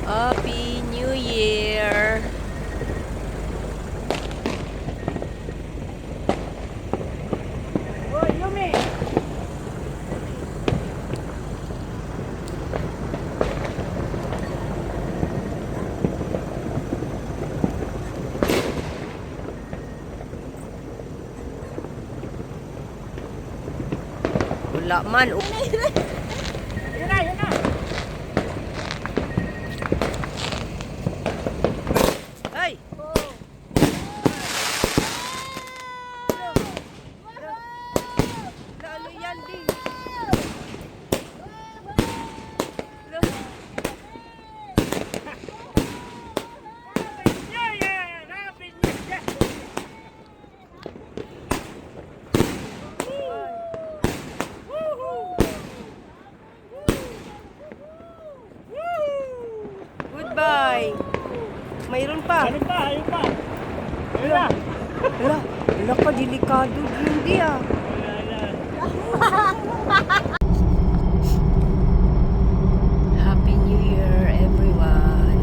Happy New Year! Hoy, Lumi! Wala man. Yun na, yun na! Ay! Lalo yan din. Yeah, yeah! Happy New Year! Goodbye! Mayroon pa. Ano pa? Ayun pa! Ayun na! Wala. Wala ka, delikado. Hindi ah. Happy New Year, everyone.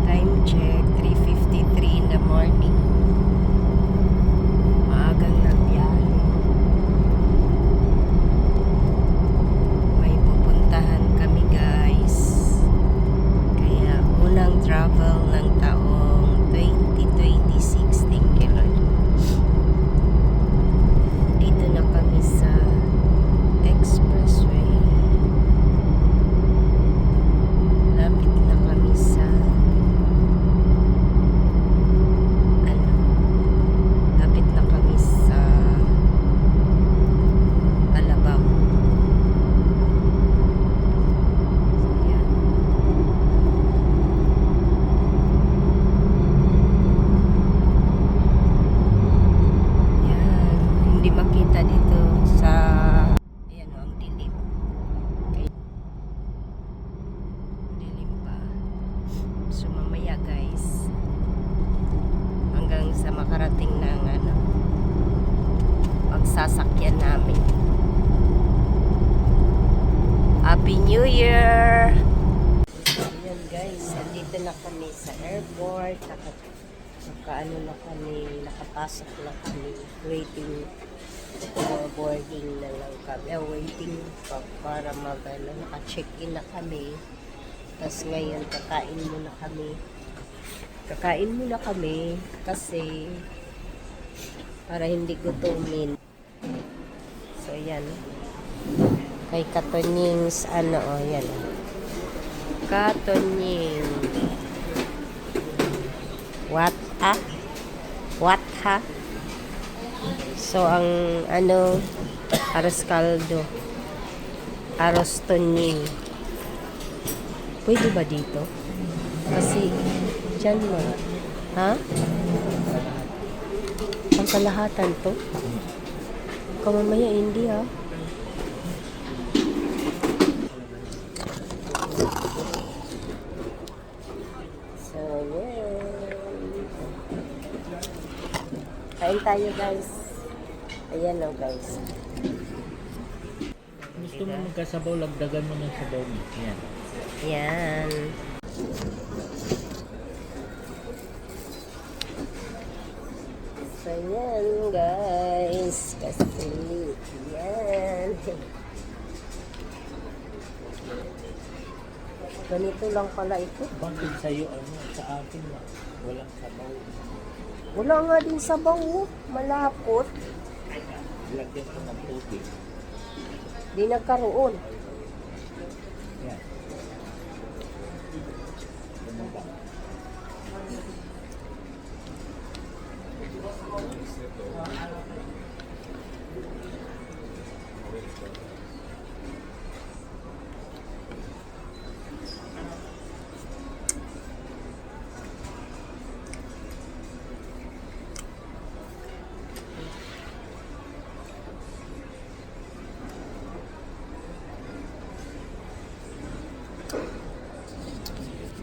Time check, 3:53 in the morning. Maagang nagbiyahe. May pupuntahan kami, guys. Kaya unang travel ng taong 2026. Thank you, Lord. Dito na kami sa expressway. Lapit na kami sa lapit na kami sa Alabang. Yan. Yan. Hindi makita dito sa ayan o, ang dilim. Okay. Dilim pa. So mamaya, guys, hanggang sa makarating ng pagsasakyan namin. Happy New Year! Ayan, guys, andito na kami sa airport. Nakaano na kami, nakapasok na kami. Waiting boarding na lang kami. Waiting para naka-check-in na kami. Tapos ngayon, kakain muna kami. Kakain muna kami kasi para hindi gutumin. So, yan. Kay Katonying's yan. Katonying. What ha? So, ang aros caldo. Aros tonying. Pwede ba dito? Kasi, dyan mo. Ha? Ang kalahatan to? Kamamaya, hindi ha? So, yeah. Kain tayo, guys. Ayan o, guys. Gusto mo magkasabaw, lagdagan mo ng sabaw mo. Yan. Yan. So, yan, guys. Kasi, yan. Ganito lang pala ito. Bakit sa'yo, sa akin, walang sabaw. Wala nga din sabaw, oh. Malapot. Lagyan ko ng tubig. Di nagkaroon. Yan. Ano ba?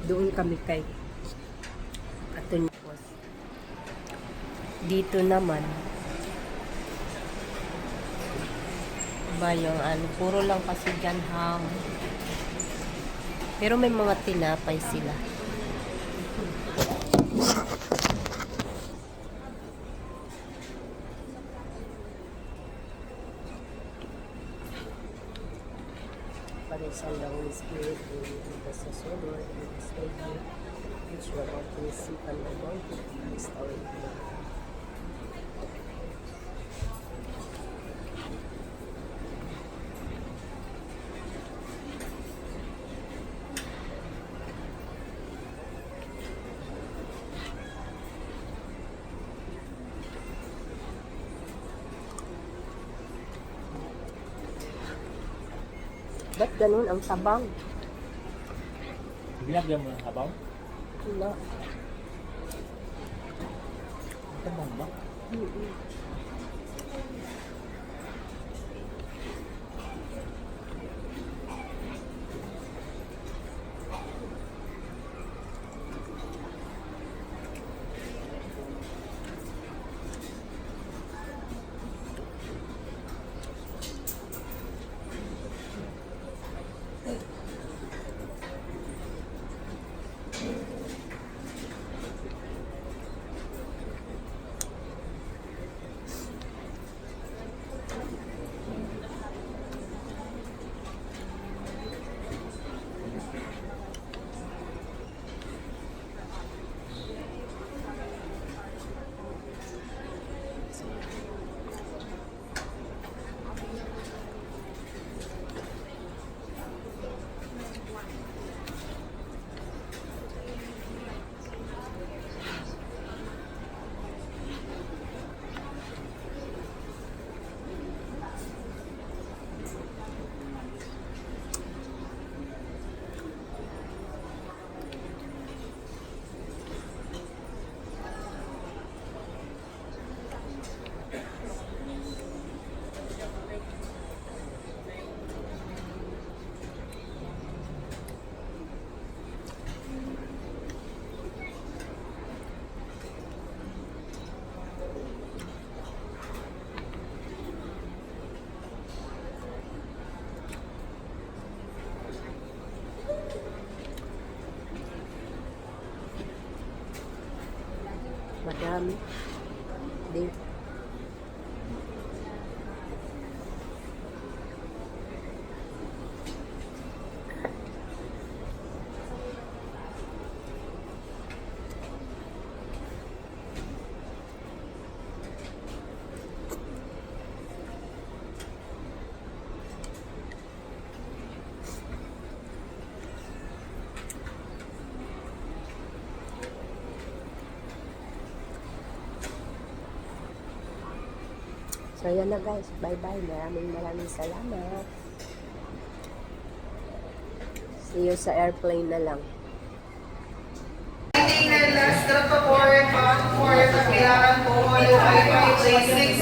Doon kami kay Katonyos. Dito naman ba yung puro lang kasi dyan ham. Pero may mga tinapay sila. Parisan lang ng spirit dito sa Solor and the stadium which we're about to receive an amount of Christ our Lord. Ba't ganun ang tabang? Binagyan mo ng habaw? Wala. Tabang ba? Madami. Di. So, yan na guys. Bye-bye. Maraming salamat. See you sa airplane na lang. Last report bound for Tagbilaran Bohol, I-617.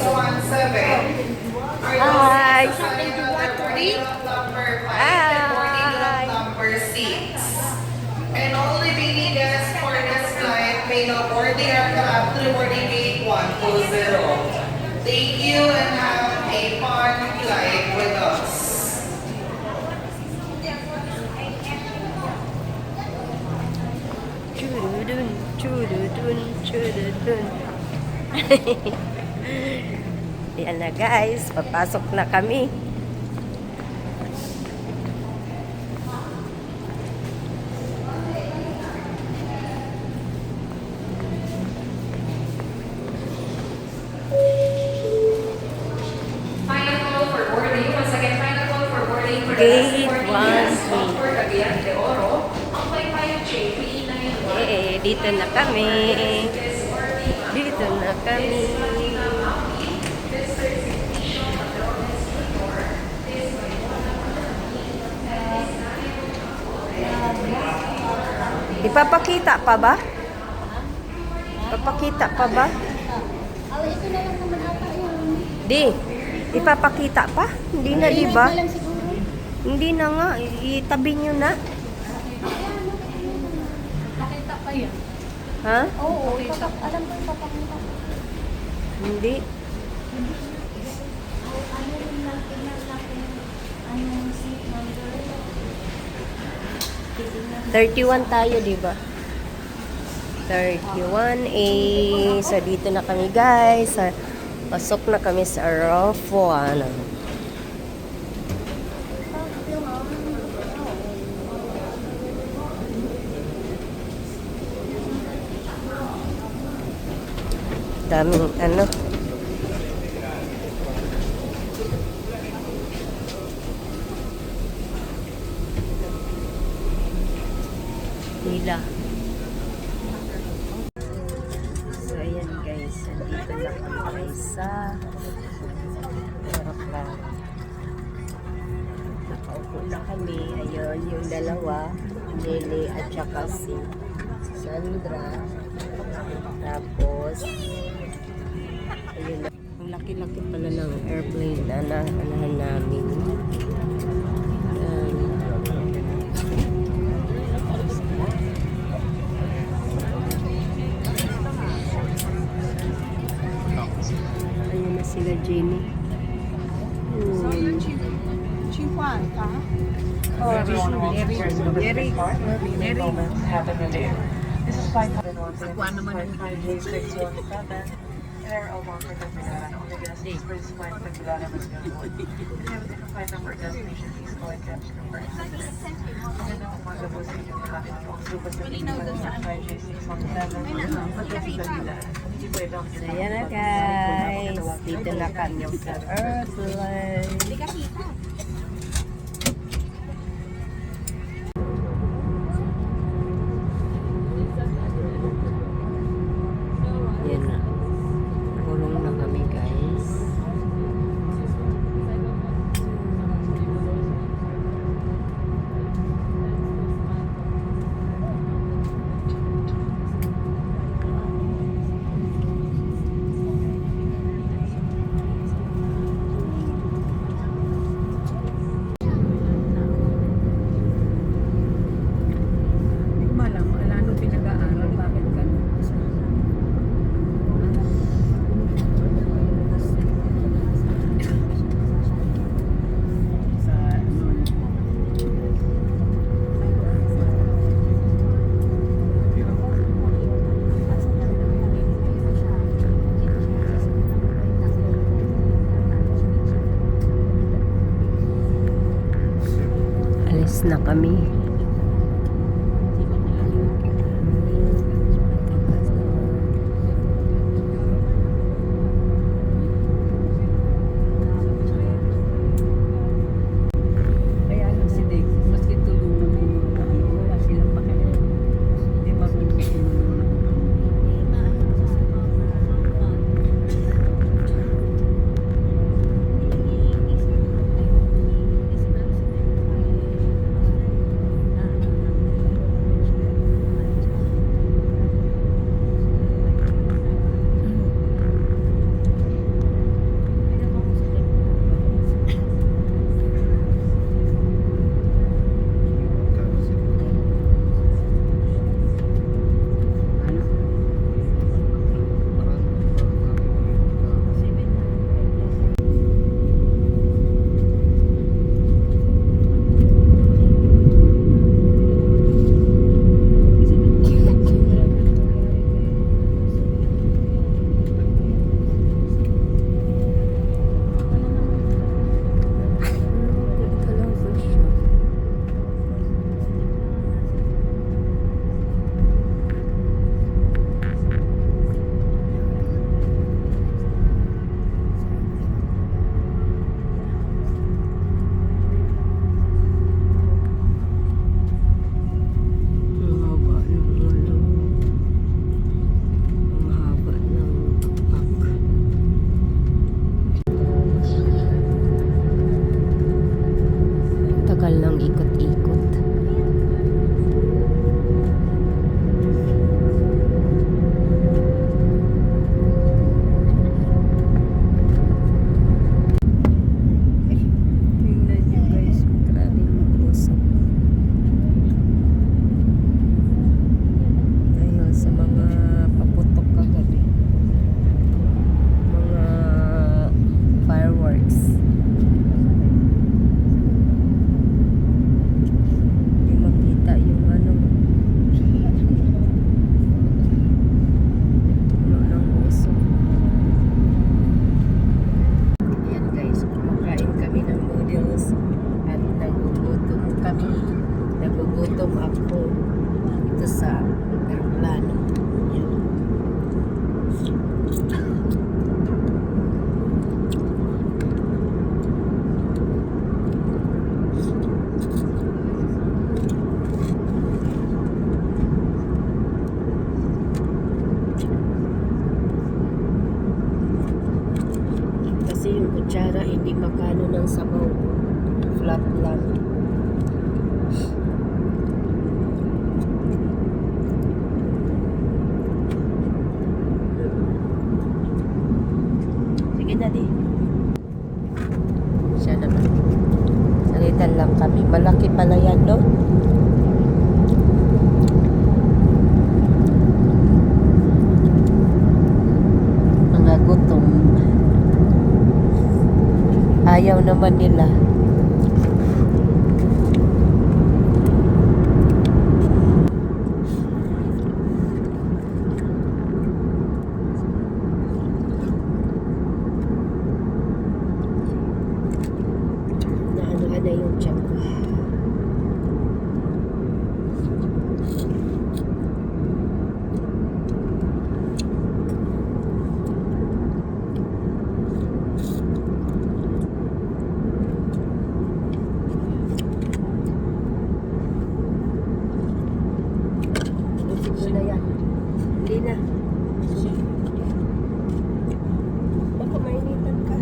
Hi! Number 5 and boarding lot number 6. And all remaining guests for this flight may now board the aircraft through boarding gate 120. Thank you and have a fun flight with us. Churudun, churudun, churudun. Yan na guys, papasok na kami. Final call for boarding. Once again, final call for boarding for the Gate last 40 years 1. of Fort Aguilar de Oro. Ang Paypay JP91. Dito na kami. Dito na kami. Ipapakita pa ba? Ipapakita pa ba? Ito na lang naman ata yun. Di. Ipapakita pa? Hindi na, di ba? Na lang siguro. Hindi na nga. Itabi nyo na. Nakita pa yan. Ha? Oo, alam ko yung papakita. Hindi. Ano yung tingnan natin? Anong seat number? 31 tayo, di ba? 31A. So, dito na kami, guys. Pasok na kami sa Rafuana. Daming ano. Hila. So, ayan guys. Nandito na kami sa aeroplano. Nakaupo na kami. Ayun, yung dalawa. Jelly at saka si Sandra. Tapos, ayun na. Ang laki-laki pala ng airplane na naanahan namin. Ayun na sila, Jenny. Ayan na guys. Dito na kami sa airplane. Yan na. Kulong na kami guys. Alis na kami. Kaya lang si Dave, maski tulungan mo yung kami, wala silang pakialam. Hindi marunong tulungan ng kami. Nagugutom ako dito sa aeroplano. Yan. Kasi yung kutsara hindi makano ng sabaw. Flat lang. Sige na di. Siya naman. Salitan lang kami. Malaki pala yan, no? Mga gutom. Ayaw naman nila. Naano na yung tiyan ko. Gusto na yan. Hindi na. Baka mainitan ka.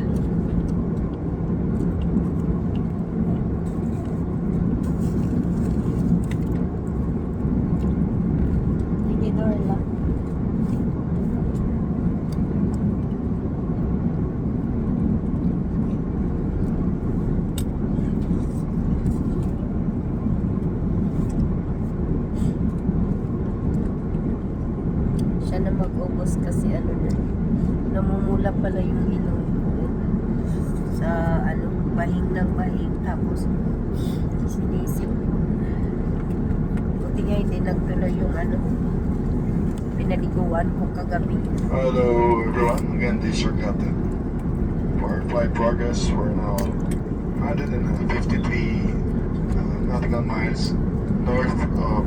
Tinidor lang. Siya na mag-ubos kasi ano na, namumula pala yung ilong ko sa ano, bahing ng bahing, tapos sinisip ko. Buti nga hindi nagtuloy yung ano, pinaliguan ko kagabi. Hello everyone, again this is your captain. For our flight progress, we're now 153 nautical miles north of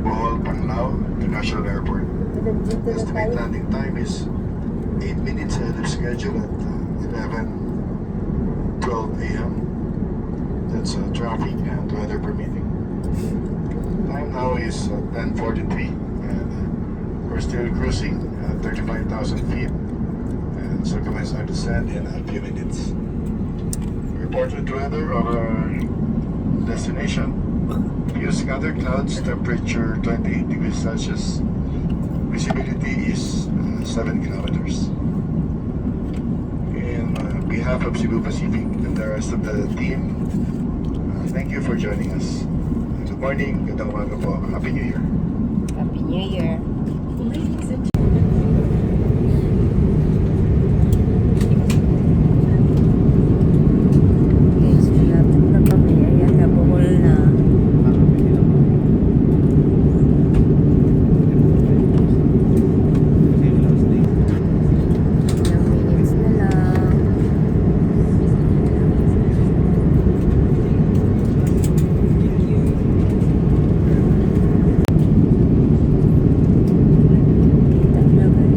Bohol, Panglao International Airport. Dito na Estimate tayo. landing time is 8 minutes ahead of schedule at 11:12 a.m. That's traffic and weather permitting. Time now is 10:43 and we're still cruising at 35,000 feet and so commence our descent in a few minutes. Reported weather of our destination. Few scattered clouds, temperature 28 degrees Celsius. Visibility is 7 kilometers. In behalf of Cebu Pacific and the rest of the team, thank you for joining us. Good morning, gandang umaga po. Happy New Year. Happy New Year. Guys, malapit na kami. Ayan, nabuhol na. Ilang minutes na lang. Kita na guys.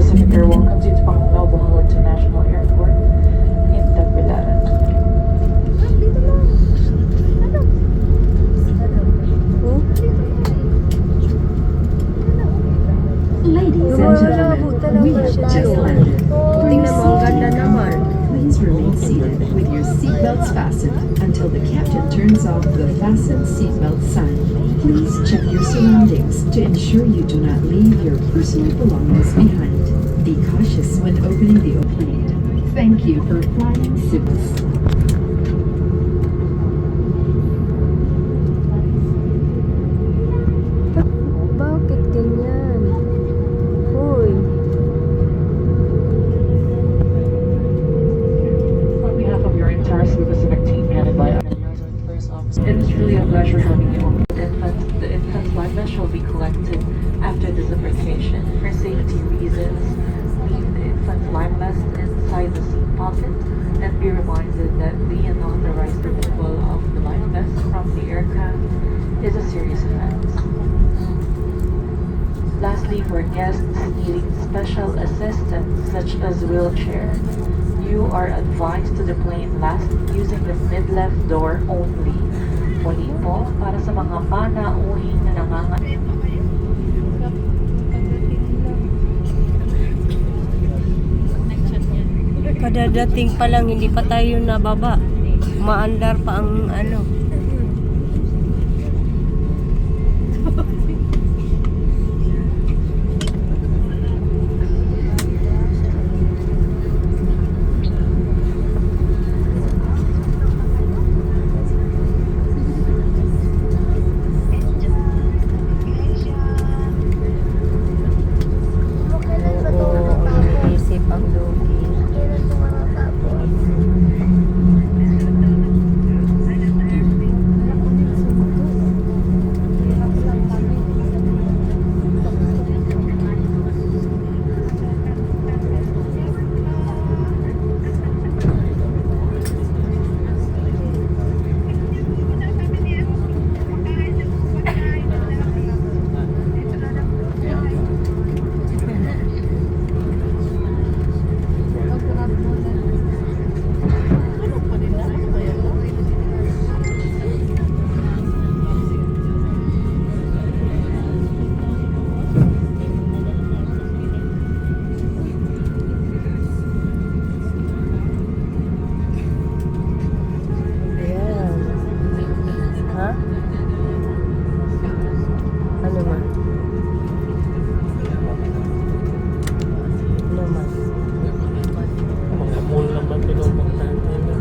Pacific Air welcomes you to Panguilao Bohol International Airport in Tagbilaran. Ladies and gentlemen, we have just landed. For your Tingnan mo, ang ganda safety and naman. comfort, please remain seated with your seatbelts fastened until the captain turns off the fasten seatbelt sign. Please check your surroundings to ensure you do not leave your personal belongings behind. Be cautious when opening the plane. Thank you for flying Cebu. Bakit ganyan? Hoy. On behalf of your entire Cebu Pacific team headed by First Officer, it is truly a pleasure having you on board. The infant's life vest shall be collected after disembarkation. For safety reasons, leave the infant's life vest inside the seat pocket and be reminded that the unauthorized removal of the life vest from the aircraft is a serious offense. Lastly, for guests needing special assistance such as wheelchair, you are advised to deplane last using the mid-left door only. Muli po, para sa mga panauhing na Kadadating pa lang, hindi pa tayo nababa. Maandar pa ang ano. Oo, isip ang lugi. Kailan ito matatapos? Ayan. Ha? Ano man? Ano man? Mga mall naman pinupuntahan nila.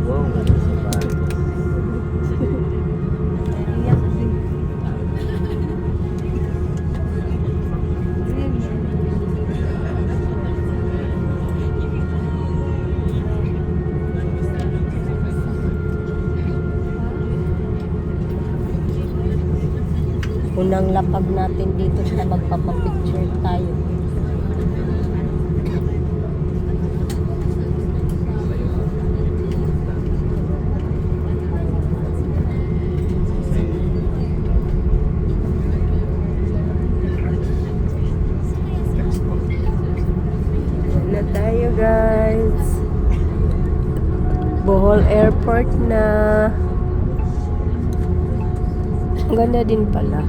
Wow, ganda sa bahay. Unang lapag natin dito na magpapapicture tayo. Yan na tayo, guys. Bohol Airport na. Ang ganda din pala.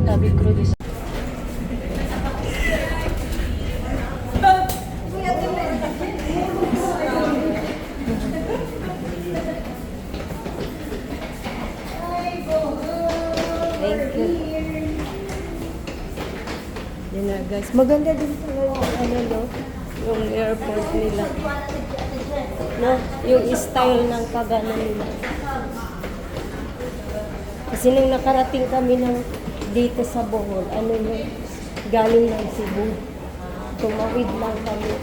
Tabi Cruz. Thank you. Yan na, guys. Maganda din pala yung ano, no? Yung airport nila. No? Yung style ng pagano nila. Kasi nung nakarating kami ng dito sa Bohol, ano yung galing ng Cebu. Tumawid lang kami.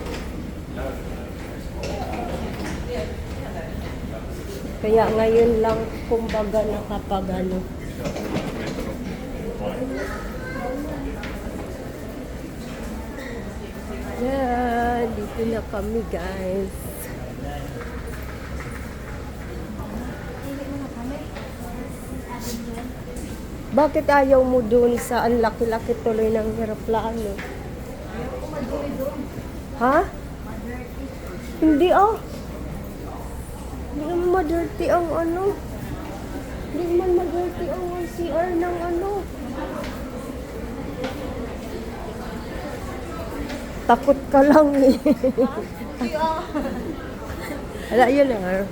Kaya ngayon lang kumbaga nakapag ano. Yan, dito na kami guys. Bakit ayaw mo dun sa ang laki-laki tuloy ng eroplano? Ha? Hindi ah. Hindi naman ma-dirty ang ano. Hindi naman ma-dirty ang CR ng ano. Takot ka lang eh. Wala yun ah.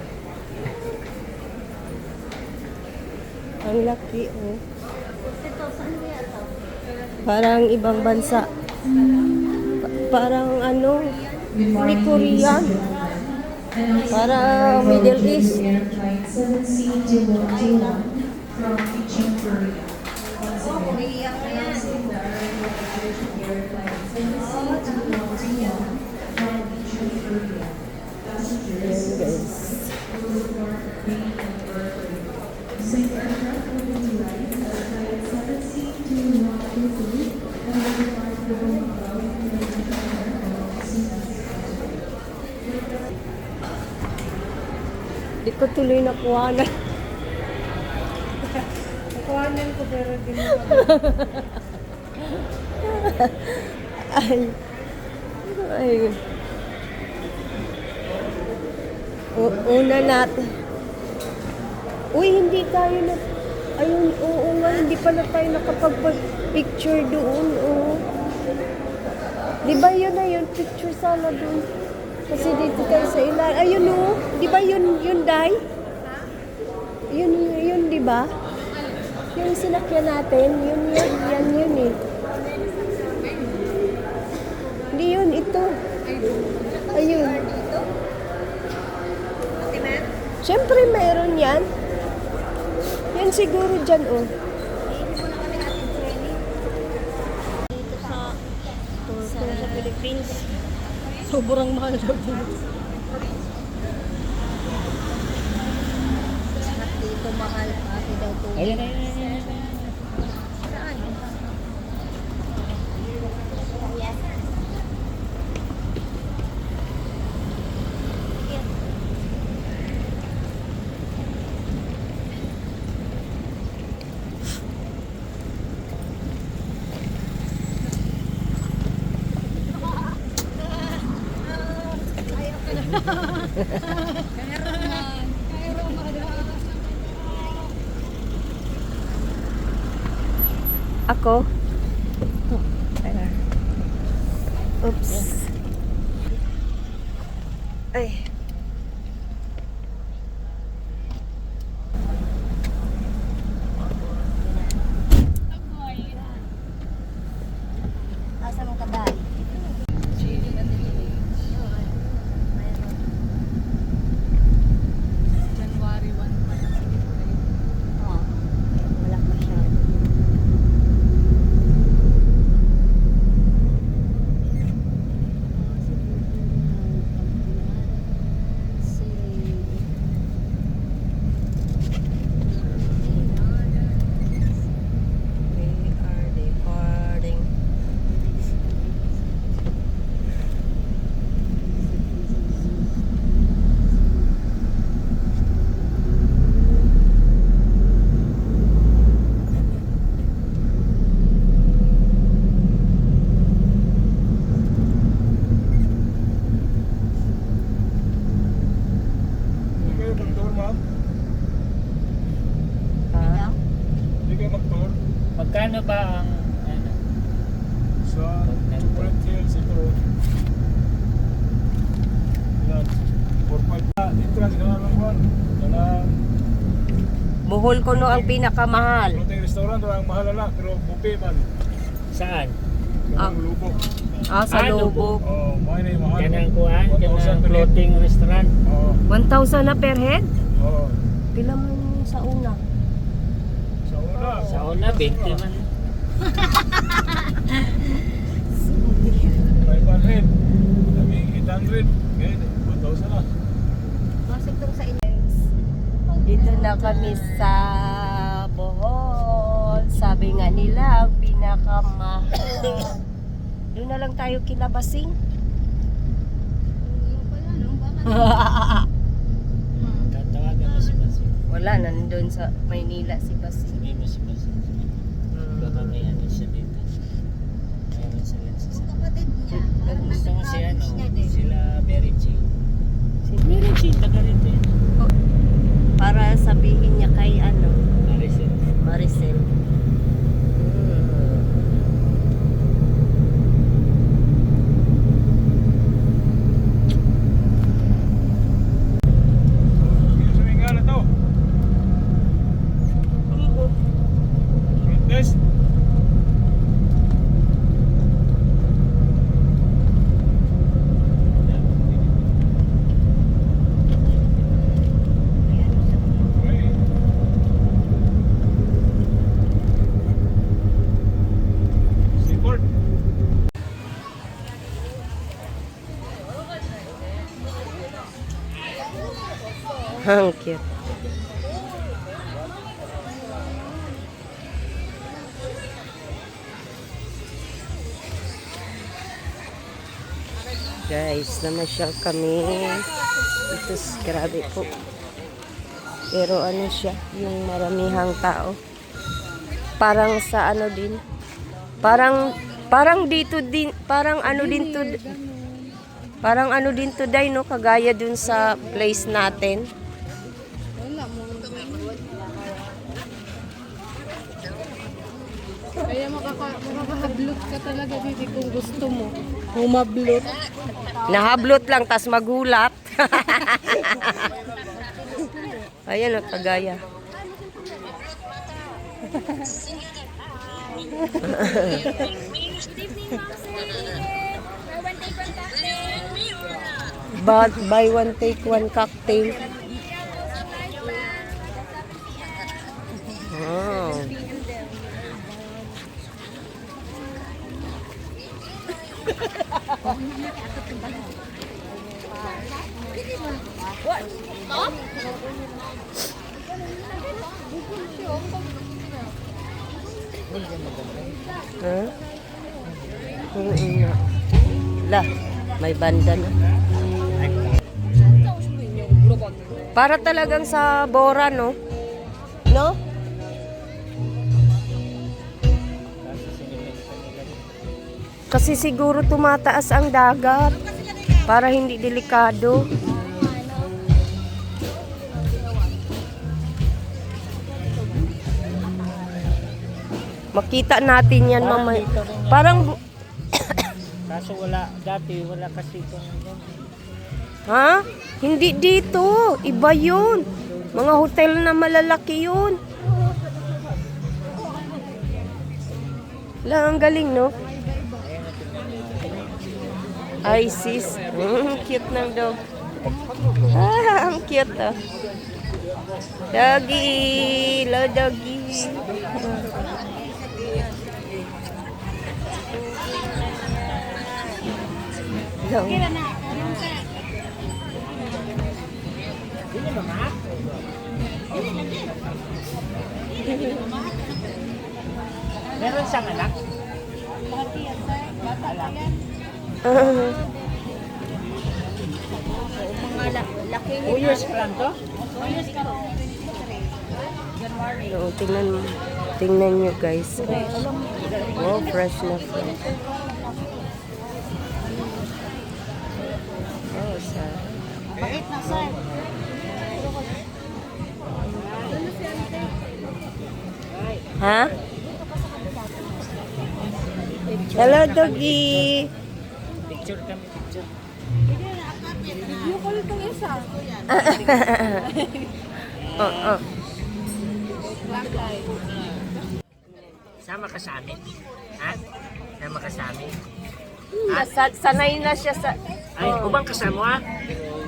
Ang laki oh. Parang ibang bansa. Parang ano, ni Korean. Parang Middle East. Ayan guys. Di ko tuloy nakuhanan. Nakuhanan ko pero di mo ay. Ay. Una natin. Uy, hindi tayo na... Ayun, oo nga, hindi pala tayo nakapag-picture doon, oo. Di ba yun na yun? Picture sana doon. Kasi dito tayo sa ilan. Ayun o. Di ba yun, Day? Yun, di ba? Yung sinakyan natin, yun eh. Hindi yun, ito. Ayun. Siyempre, meron yan. Yan siguro dyan, oh. Sa Philippines. Sobrang mahal daw dito. Dito mahal kasi daw to. Ayun. Ako? Oops. Ay. Asa mo kadali? January 1. Wala pa siya. Magkano ba ang ano? Sa Brent Hills ito. Yan. 4.5. Entrance ka lang ba? Yan. Bohol ko no ang pinakamahal. Floating restaurant ang mahal na pero buffet man. Saan? Ang lubok. Sa Lubok. Oh, mahal na yung mahal. Kanang kuhan? 1,000 Kanang per head. floating restaurant? Oh, 1,000 na per head? oh. Pila man yun sa una? Sa una. Sa una, 20 man. 500 800. Sabi 800. Ngayon, 1,000 lang. Dito na kami sa Bohol. Sabi nga nila, ang pinakamahal. Doon na lang tayo kilabasing. Tatawagan mo si Basing. Wala, nandun sa Maynila si Basing. Sabihin mo si Basing. Baka may ano siya dito. Mayroon sila sa gusto mo si ano, sila Berichi. Si Berichi, taga rito yun. Para sabihin niya kay ano, Maricel. Maricel. Suminga na to. Test. Seaport. Ang cute. Guys, namasyal kami. Ito, grabe po. Pero ano siya, yung maramihang tao. Parang sa ano din. Parang dito din, parang ano din to. Parang ano din to day, no? Kagaya dun sa place natin. Kaya makakahablot ka talaga dito kung gusto mo. Humablot. Nahablot lang, tas magulat. Ayan ang kagaya. But buy one take one cocktail. Wow. Huh? Oo nga. Lah, may banda na. Para talagang sa Bora, no? No? Kasi siguro tumataas ang dagat para hindi delikado. Makita natin yan mamaya. Parang Kaso wala, dati wala kasi kung ha? Hindi dito. Iba yun. Mga hotel na malalaki yun. Lang, ang galing, no? Ay, sis. Cute ng dog. Ah, ang cute, oh. Doggy. Hello, doggy. meron siyang anak. Laki 2 years pa lang to? No, tingnan nyo guys. Oh, fresh na fresh. Oh, sarap. Ha? Hello, doggy. Picture kami, picture. Video call itong isa. Oh. Sama ka sa amin? Ha? Sama ka sa amin? Sanay na siya sa... Ay, ubang kasama ha?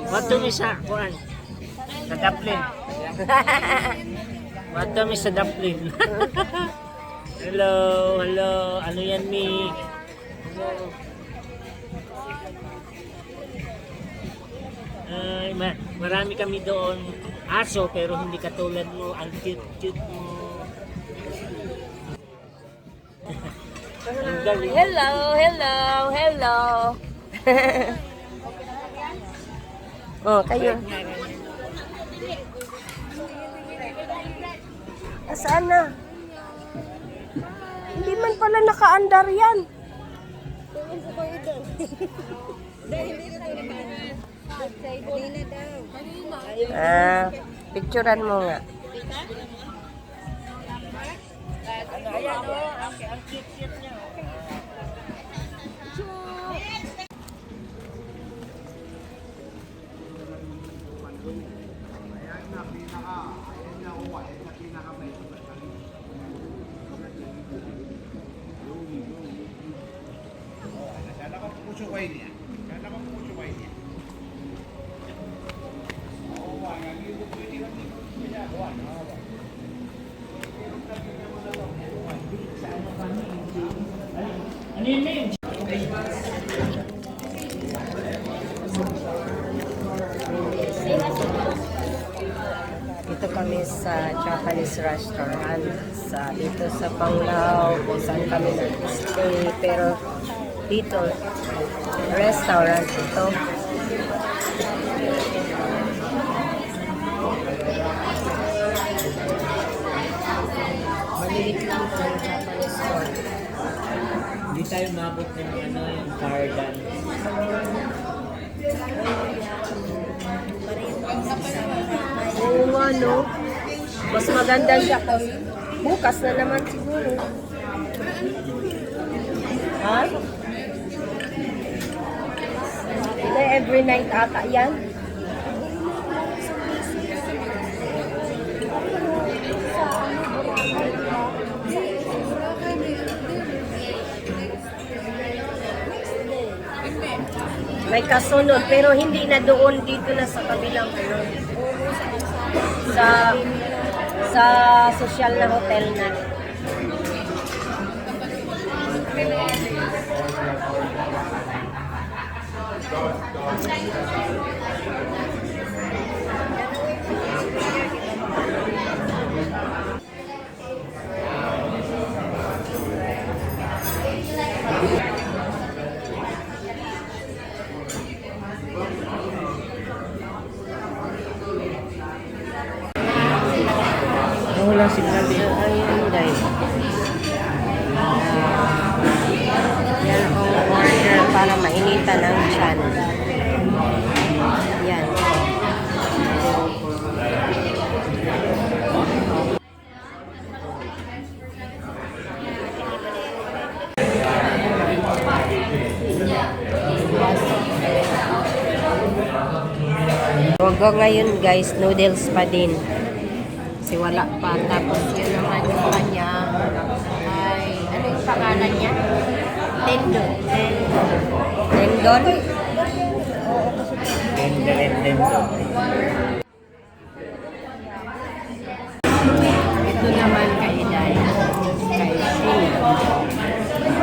Wato mi sa, kuan? Sa Dublin. Wato mi sa Dublin. Hello. Ano yan mi? Hello. marami kami doon aso pero hindi katulad mo, ang cute-cute mo. Ang galing. Hello, hello, hello. Oh, kayo. Saan na? Hindi man pala nakaandar yan. Picturean mo nga. Ayan o, ang cute-cute niya. Ano yun, Mim? Dito kami sa Japanese restaurant dito sa Panglao kung saan kami nag-stay, pero dito restaurant ito. Maliit lang ito yung Japanese store. Hindi tayo mabot ng yung cardan. Oo nga, no? Mas maganda siya kasi bukas na naman siguro. Ha? Hindi, every night ata yan. May kasunod, pero hindi na doon, dito na sa kabilang sa social na hotel na. Wala signal dito. Ayun guys. Yan ang order para mainitan ang tiyan. Yan. Hanggang ngayon guys, noodles pa din. Kasi wala pa. Tapos yun naman yung kanya ay, ano yung pangalan niya? Tendon. Tendon? Tendon. Ito naman kay Day. Kay Sheila.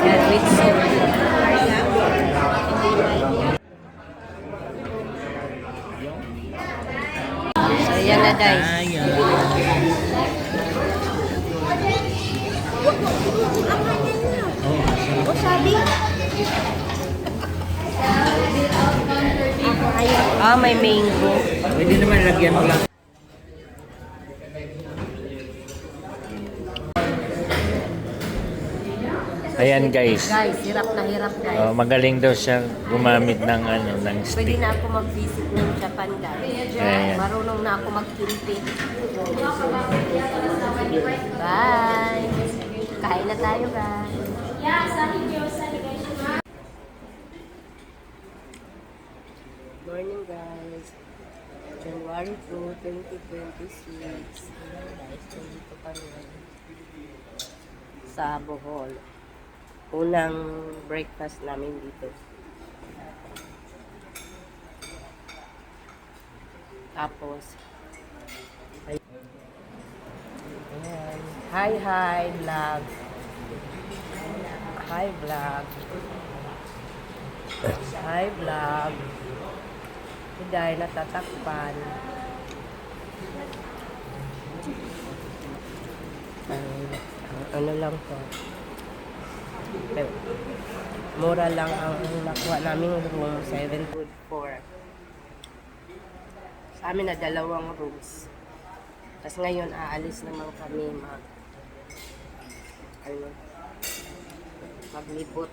Yan, with soup. So, yan na, Day. O, sabi? May mango. Pwede naman lagyan mo lang. Ayan guys. Guys, hirap na hirap guys. Magaling daw siya gumamit ng ng Pwede stick. na ako mag-visit ng Japan guys. Ayan. Marunong na ako mag-kimpi. Bye! Kain na tayo guys. Morning guys. January 2, 2026. Guys, dito kami sa Bohol. Unang breakfast namin dito. Tapos, ayan. Hi vlog. Hi vlog. Hi vlog. dahil natatakpan. Ano lang to. Pero, mura lang ang nakuha naming room, 7 sa amin na 2 rooms. Tapos ngayon aalis naman kami maglibot.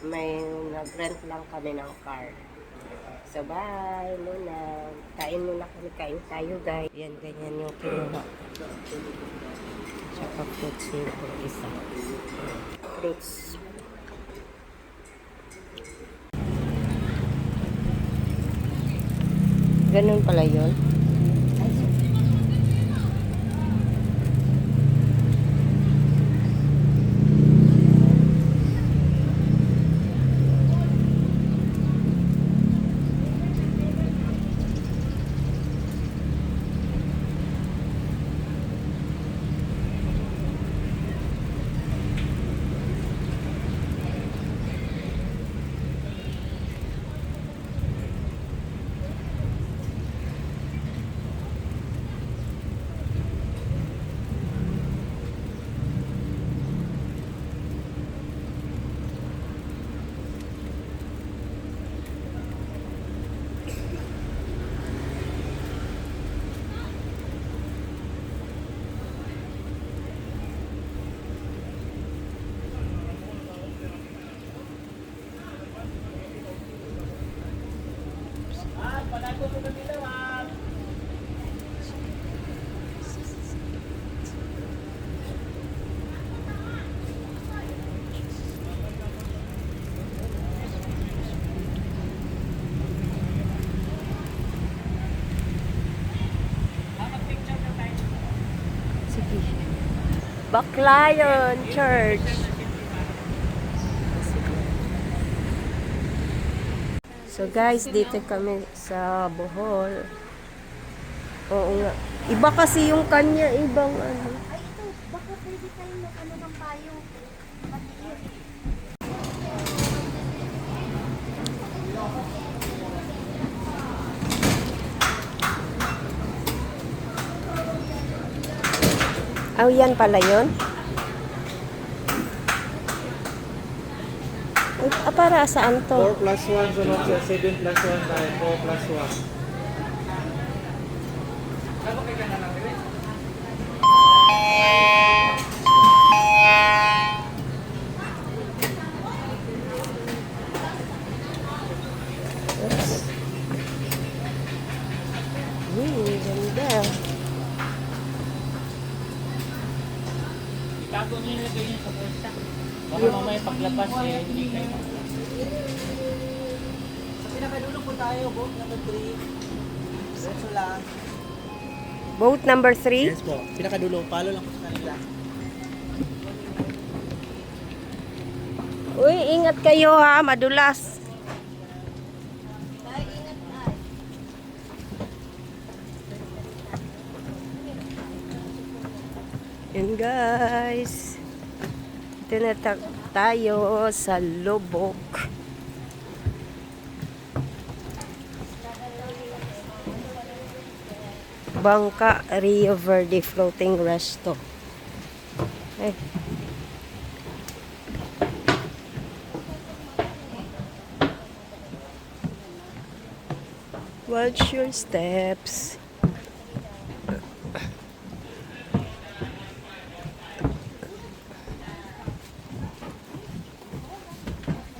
May nag-rent lang kami ng car. So bye muna. Kain muna kami. Kain tayo guys. Yan, ganyan yung kinuha. Tsaka fruits nito isa. Fruits. Ganun pala yun. Baclayon Church. So guys, dito kami sa Bohol. Oo nga. Iba kasi yung kanya, ibang ano. Ay, ito, baka pwede tayo ano ng payo. Matiyo. Oh, yan pala yun. Para saan to? 4 plus 1, sunod sa 7 plus 1 tayo, 4 plus 1. Ganda. Itago niyo na ganyan sa bulsa. Baka mamaya paglabas eh, hindi kayo. Sa pinakadulo po tayo, boat number 3. Diretso lang. Boat number 3? Yes po, pinakadulo, palo lang po sa kanila. Uy, ingat kayo ha, madulas. Yun guys. Ito na tayo sa Lubok. Bangka Rio Verde Floating Resto. Eh. Watch your steps.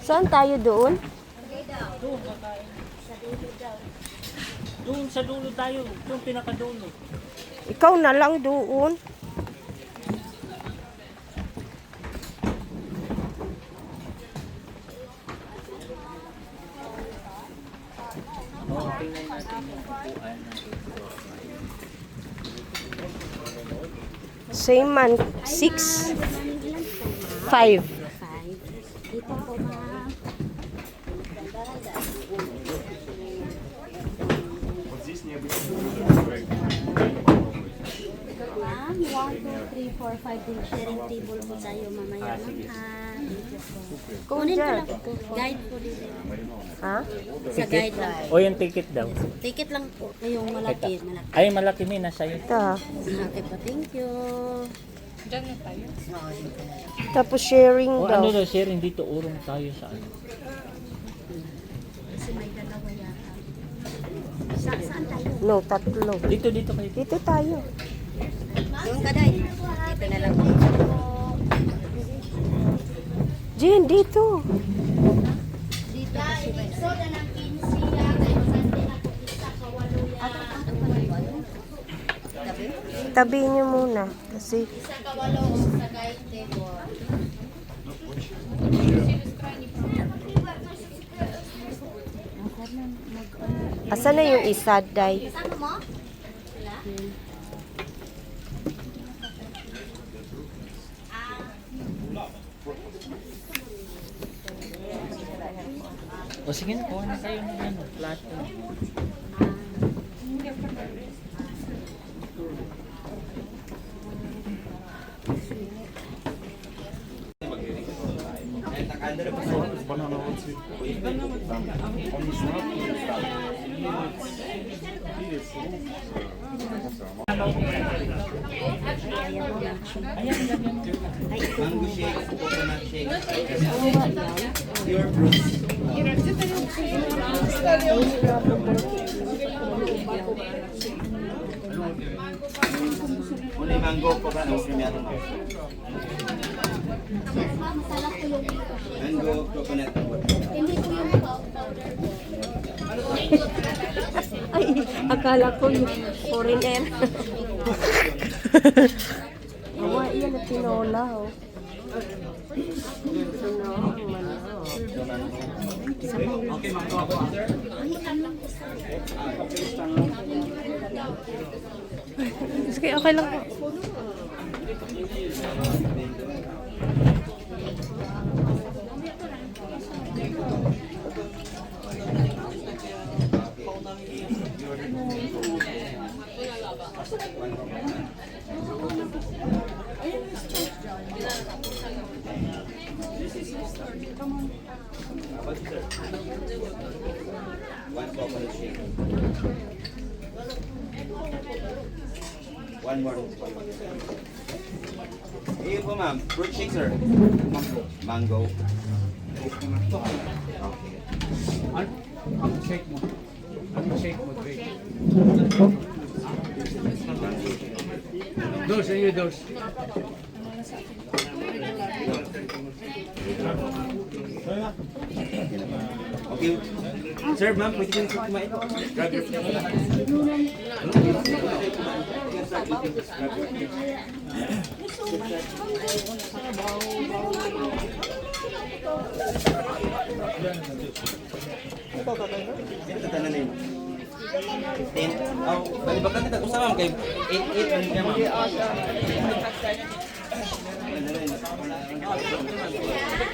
Saan tayo doon? Doon, kakain. Doon sa dulo tayo, doon pinakadulo. Ikaw na lang doon. Oo, tingnan natin yung upuan natin. Same man, 6, 5. Dito po, ma'am. Ma'am, 1, 2, 3, 4, 5 din sharing table po tayo mamaya, ma'am. Kunin ko lang po. Guide po dito. Ha? Sa guideline. O yung ticket daw. Ticket lang po. Yung malaki. Ay, malaki min. Nasa iyo. Ito. Malaki po. Thank you. Tapos sharing O daw. ano daw, sharing dito. Urong tayo sa ano. Kasi may dalawa yata. Saan tayo? No, tatlo. Dito kayo. Dito tayo. Yung kaday. Ito na lang. Jen, dito. Dito kasi ba? Soda ng 15 yan. Sante na po isa kawalo yan. Tabi niyo muna. Kasi Isa kawalo sa gaite po. asan na yung isa, Day? Saan mo? O sige na, kuha na kayo ng ano, plato. Mango shake, coconut shake. Only mango, coconut, premiado. Masarap po yung Mango, coconut. hindi po yung powder. Ay, akala ko yung foreigner. Awa, yan na tinola, oh. Tinola, Okay, mango ako, sir. Sige, okay lang po. One coconut shake. One more. Ayun po ma'am, fruit shake sir. Mango. Ang shake mo. Ang shake mo, Dre. Dos, ayun, dos. Okay. Sir, ma'am, pwede din po kumain. Grab your plate. Ito tanan na yun. 15. Oh, balibakan kita kung saan ma'am kay 8 ano niya ma'am.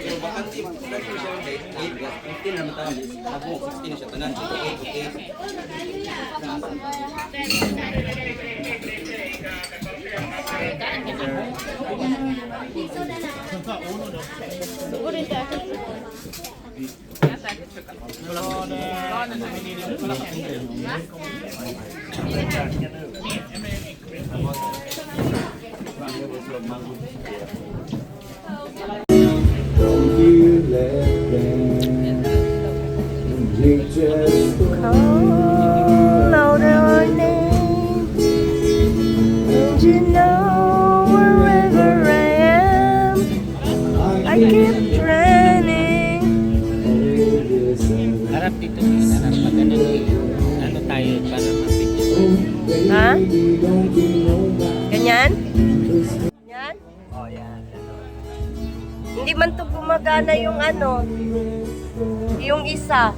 Yung bakante, bakante siya kay 8, 15 naman tayo. Ako 16 siya tanan. 8, okay. Call out our names, and you know wherever I am, I keep running. Harap dito, harap maganda ano tayo para mapicture. Ha? Ganyan? Yan? Oh, yan. Hindi man to gumagana yung ano, yung isa.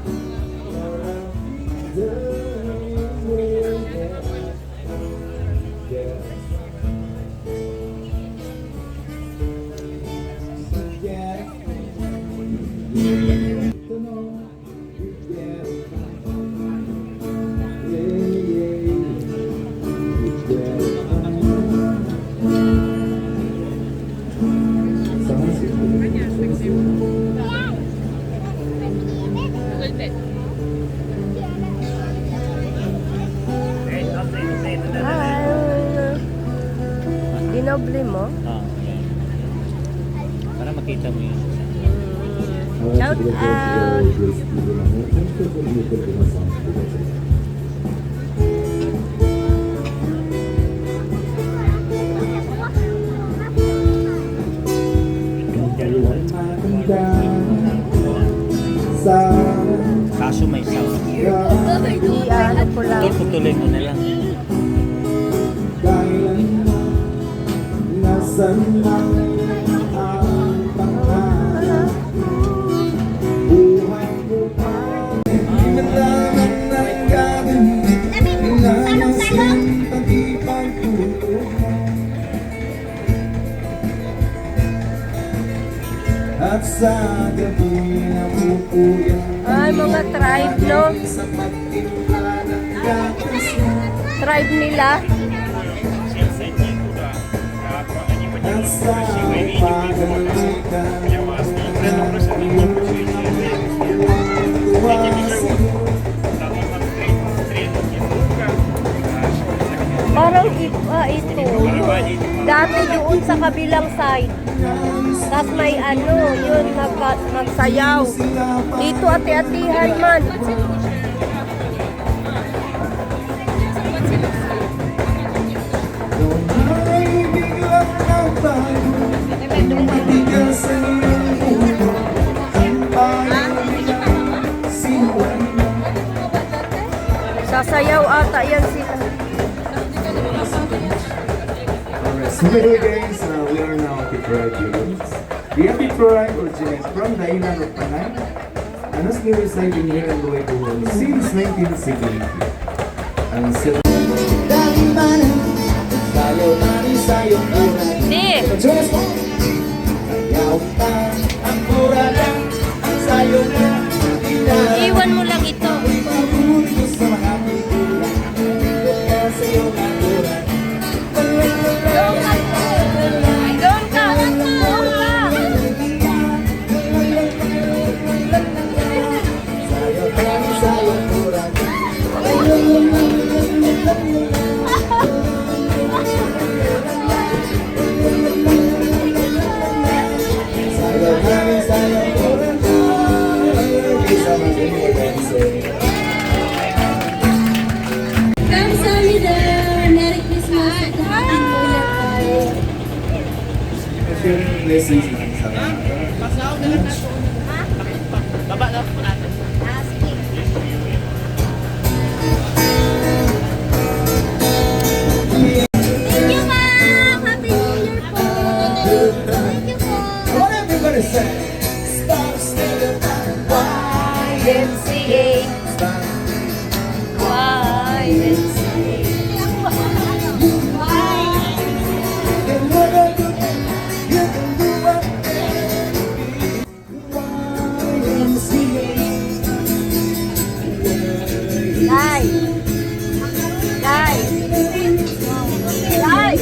Good bit. Doble mo? Yan. Para makita mo yun. Shout out! Kaso may sound. Ano ko lang. Tutuloy mo na lang. At sa gabi na pupuya Ay, mga tribe, no? sa pagtimpa ng gatas mo. Tribe nila. At sa pagalitan Parang ito. Dati doon sa kabilang side. Tapos may ano, yun, magsayaw. Dito ati-atihan man. ay biglang nagbago. Matigas ang iyong ulo. Ang bayo na sinuwan. Sasayaw ata yan sila. So hello guys, we are now at the Pride Units. The Happy Pride originates from the island of Panay and has been residing here in Luay Bohol since 1970. Ang Dalimanan, sayo mani sayo mura. Ayaw pa, ang mura lang, ang sayo na. Iwan mo lang ito. Pagod ko sa mga pigulan, kaya sa'yo na mura. Doon ka! Doon ka! Sayo mani sayo mura. Sayo mani sayo mura. Isa maging dancing. Kamsahamnida. Merry Christmas. Sharing blessings lang sa Thank you, ma'am. Happy New Year po. Thank you po. What everybody say? Stop still YMCA. Dai! Dai! Dai!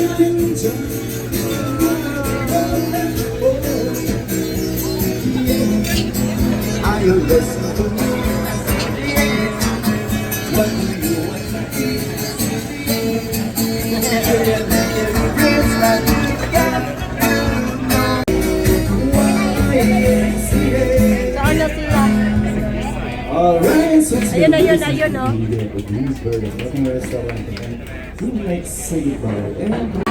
I'll listen to me. What do you want to do? Feels like you got Saan na sila? Alright, so it's Ayun, ayun, ayun, oh. Please heard of nothing restaurant and who likes say goodbye and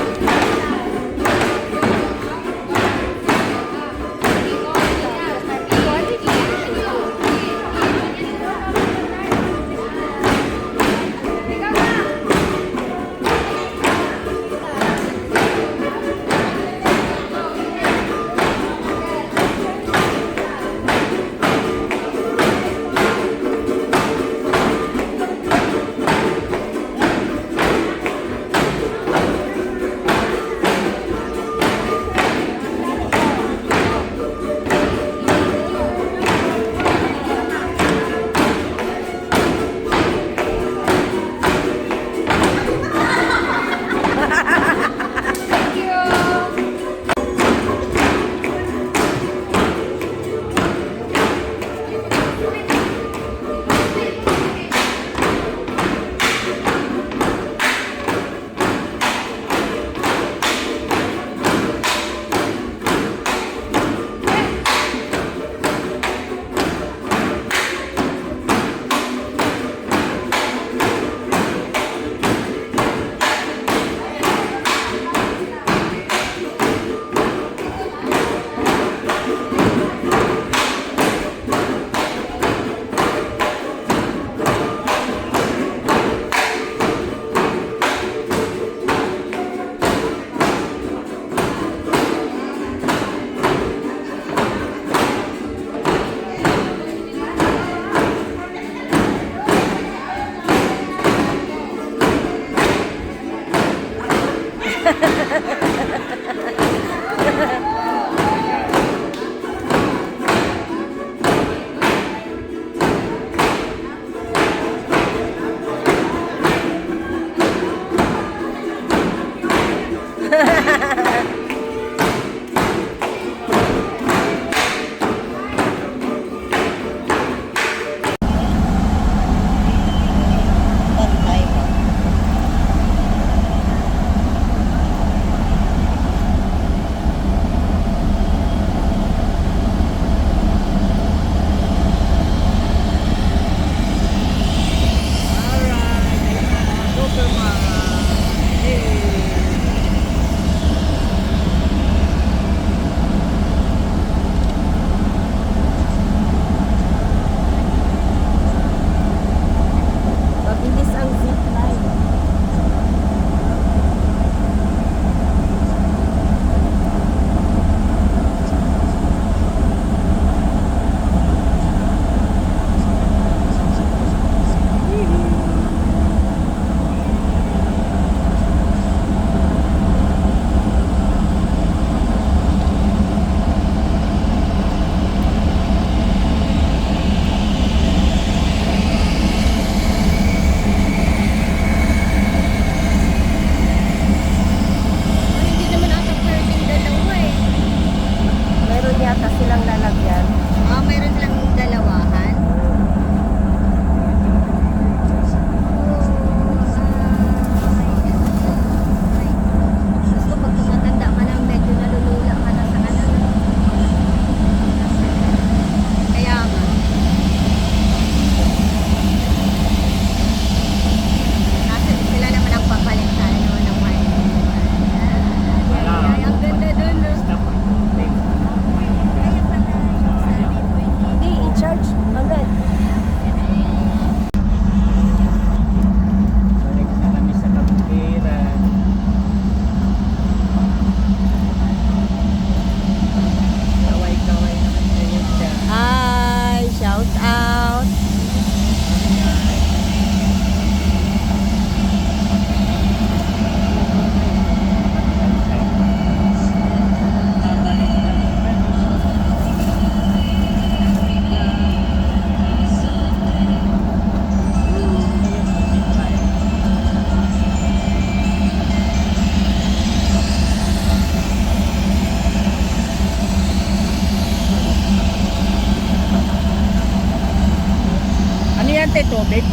tayo tubig?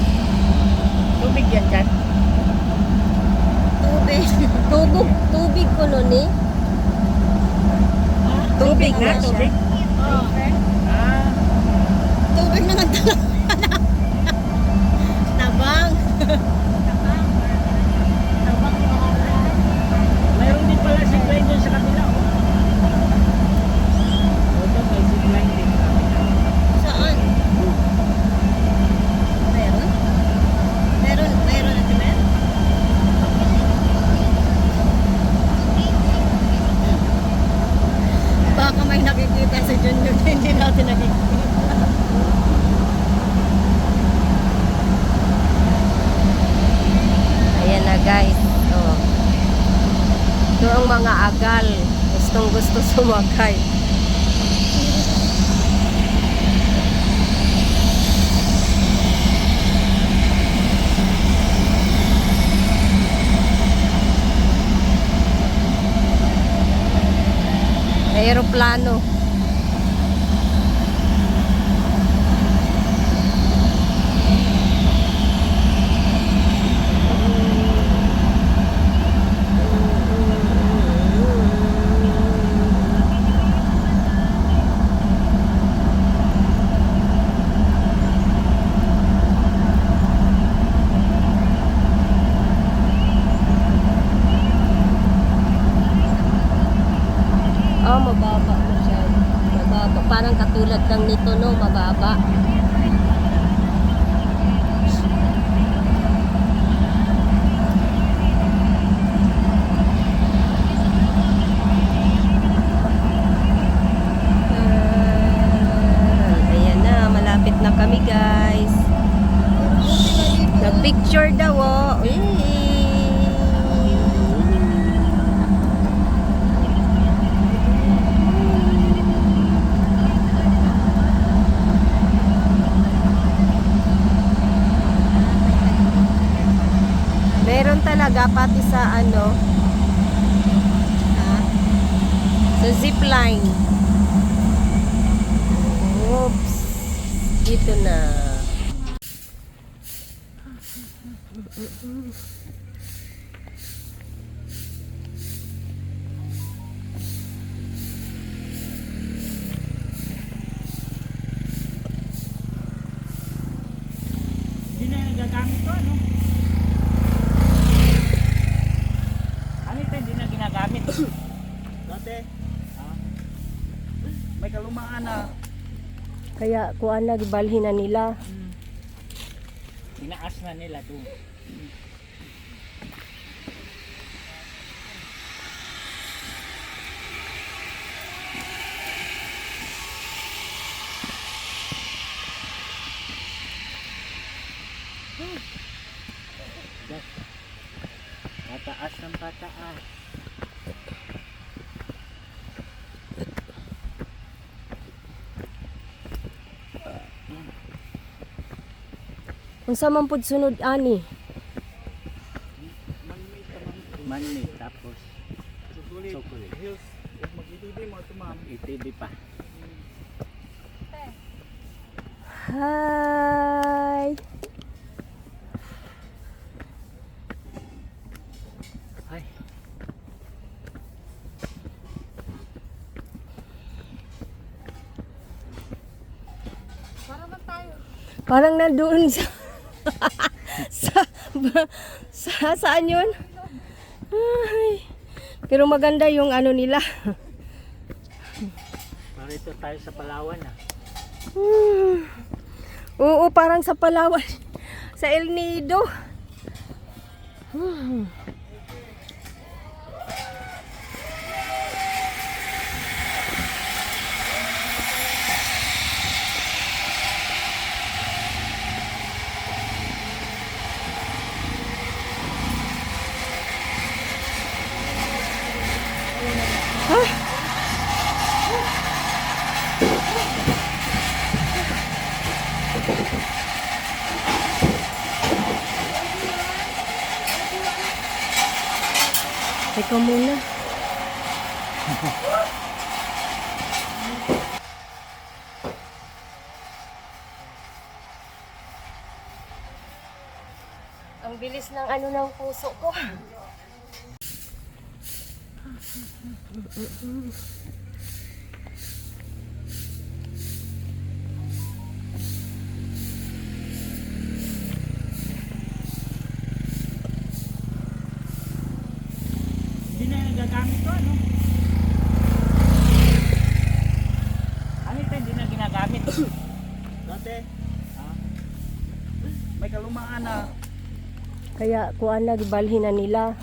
Tubig yan dyan? Tubig ko nun eh. Tubig na, tubig? Ah, Tubig na nagdala. Tabang. mayroon din pala zipline doon sa kabila. Ito, may zipline din sa kabila. Saan? Meron? Meron ito meron? Baka may nakikita sa Junior na hindi natin nakikita. ayan na guys. Oh. Ito ang mga agal. Gustong gusto sumakay. Aeroplano. Oh, mababa masyado. Mababa. Parang katulad lang nito, no? Mababa. Ayan na, malapit na kami, guys. Nag-picture daw, oh. Meron talaga pati sa ano, sa zipline. Oops. Dito na. Hindi na nagagamit to, ano? Ano ito, hindi na ginagamit? Dati, may kalumaan na. Kaya kuan na gibalhin na nila. Tinaas na nila to. Pataas ng pataas. Unsa man pud sunod ani? Manmade tapos chocolate. Hills, mag-itidi mo ito ma'am. Itidi pa. Hi. Ay. Parang nandoon sa saan yun? Ay. Pero maganda yung ano nila. Parito tayo sa Palawan ah. Oo, parang sa Palawan. Sa El Nido. Teka muna. Ang bilis ng ano ng puso ko. Hindi na nagagamit to, ano? Ano ito, hindi na ginagamit? Dati, may kalumaan na. Kaya kuan na gibalhin na nila.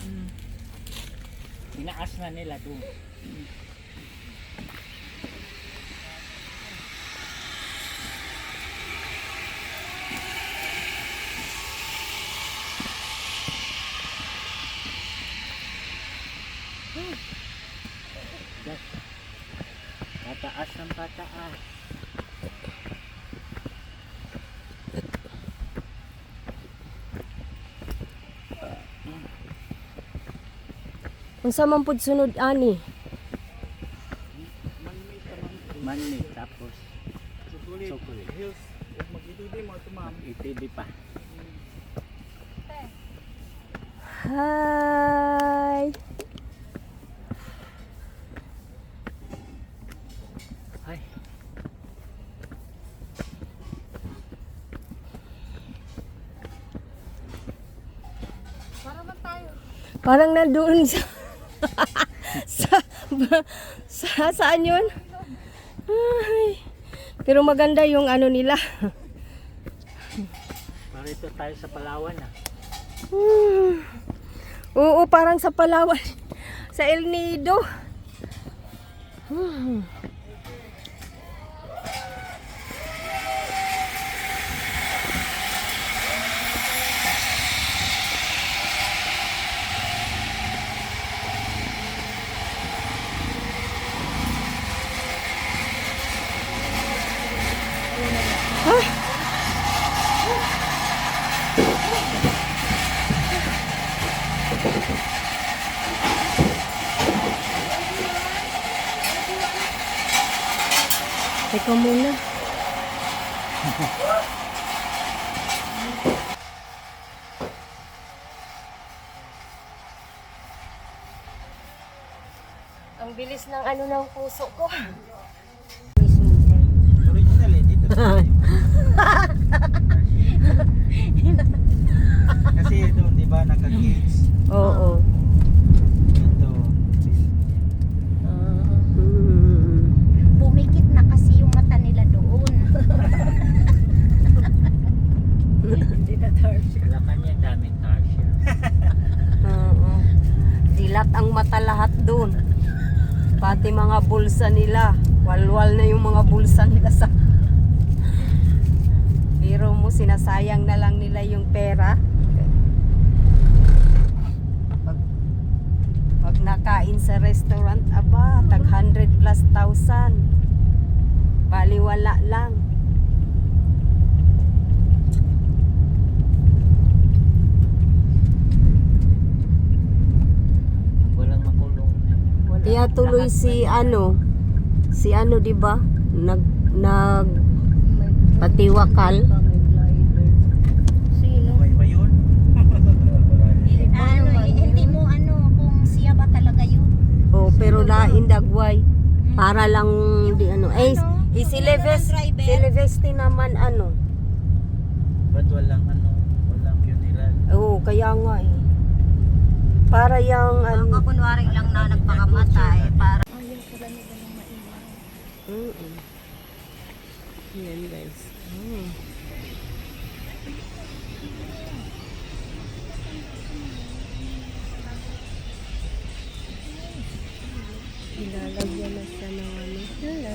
Tinaas na nila to. Pataas ng pataas. Unsa man pud sunod ani? Manmade tapos Chocolate. chocolate. Hills. Mag-itidi mo ito, ma'am. Itidi pa. Hi. Ay. Parang nandoon sa saan yun? Ay. Pero maganda yung ano nila. Parito tayo sa Palawan ah. Oo, parang sa Palawan. Sa El Nido. Teka muna. Ang bilis ng ano ng puso ko. Original eh, dito. Kasi doon, di ba, naka-kids. Oo. Ito. Pumikit na kasi yung mata nila doon. Hindi na tarsier. Wala kanya daming tarsier. Oo. Dilat ang mata lahat doon. Pati mga bulsa nila. Walwal na yung mga bulsa nila sa... Pero mo sinasayang na lang nila yung pera. Pag nakain sa restaurant, aba, tag 100 plus thousand. Baliwala lang. Walang makulong. Kaya tuloy si ano, di ba? Nag patiwakal. Sino? Okay ba yun? Hindi mo kung siya ba talaga yun. Oh, pero lain dagway. Para lang di ano. Eh, si Silvestre naman ano. Ba't walang funeral? Oo, kaya nga eh. Para yung ano. Baka kunwari lang na nagpakamatay para Yan guys. Ilalagyan na siya ng ano. Hello.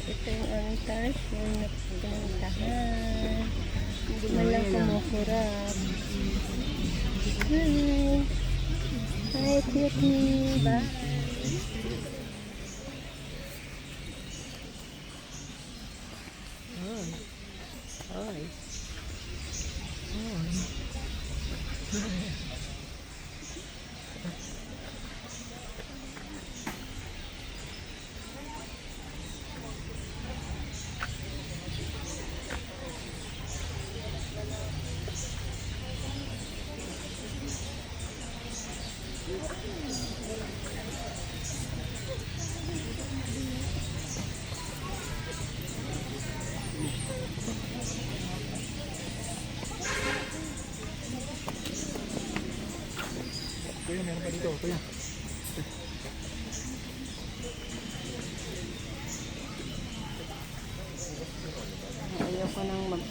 Ito yung aming tarsier na pinuntahan. Hindi man lang kumukurap. Hi. Hi, cutie. Bye. Ay. meron pa dito. Kuya. Ayoko nang mag...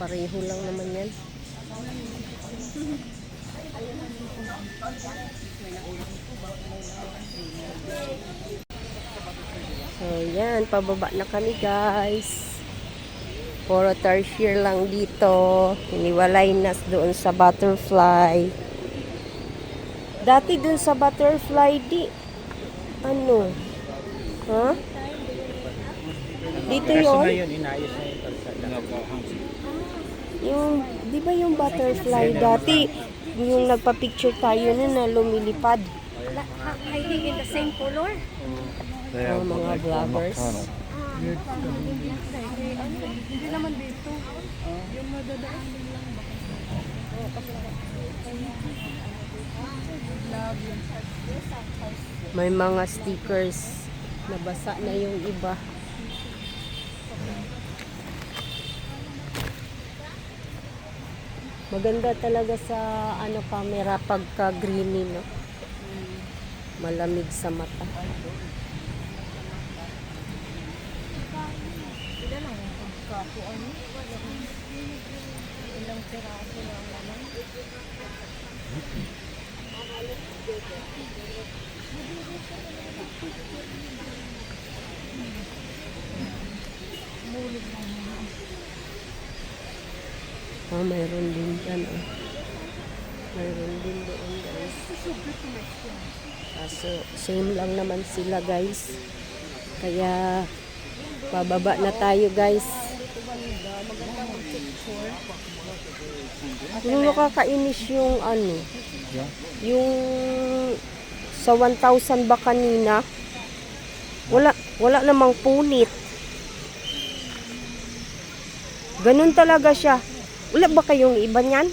pareho lang naman yan. So, yan. Pababa na kami, guys. Puro tertiary lang dito. Iniwalay na doon sa butterfly. Dati doon sa butterfly, ano? Ha? Dito yun? Inayos na yung Yung, di ba yung butterfly dati? Yung nagpa-picture tayo na lumilipad. Hiding in the same color? Oh, mga vloggers. Hindi naman dito. Yung madadaan lang ba? May mga stickers. Nabasa na yung iba. Maganda talaga sa camera pagka greeny, no? Malamig sa mata. Ilang piraso lang naman. Oh, mayroon din dyan, oh. Mayroon din doon, guys. Kaso, same lang naman sila, guys. Kaya, pababa na tayo, guys. Yung nakakainis yung yung sa 1,000 ba kanina, wala namang punit. Ganun talaga siya. Wala ba kayong iba niyan?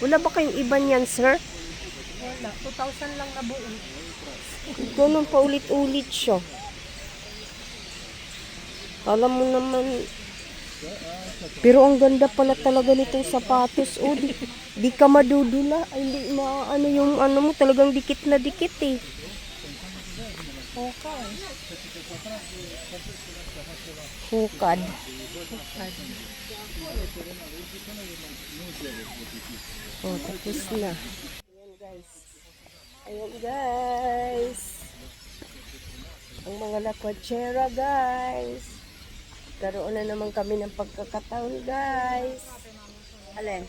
Wala ba kayong iba niyan, sir? Wala. 2,000 lang na buo. Ganun pa ulit-ulit siya. Alam mo naman. Pero ang ganda pala talaga nitong sapatos. Oh, di ka madudula. Ay, hindi yung mo, talagang dikit na dikit eh. Hukad. Oh, tapos na. Ayan, guys. Ayan, guys. Ang mga lakwatsera, guys. Karoon na naman kami ng pagkakataon, guys. Alin?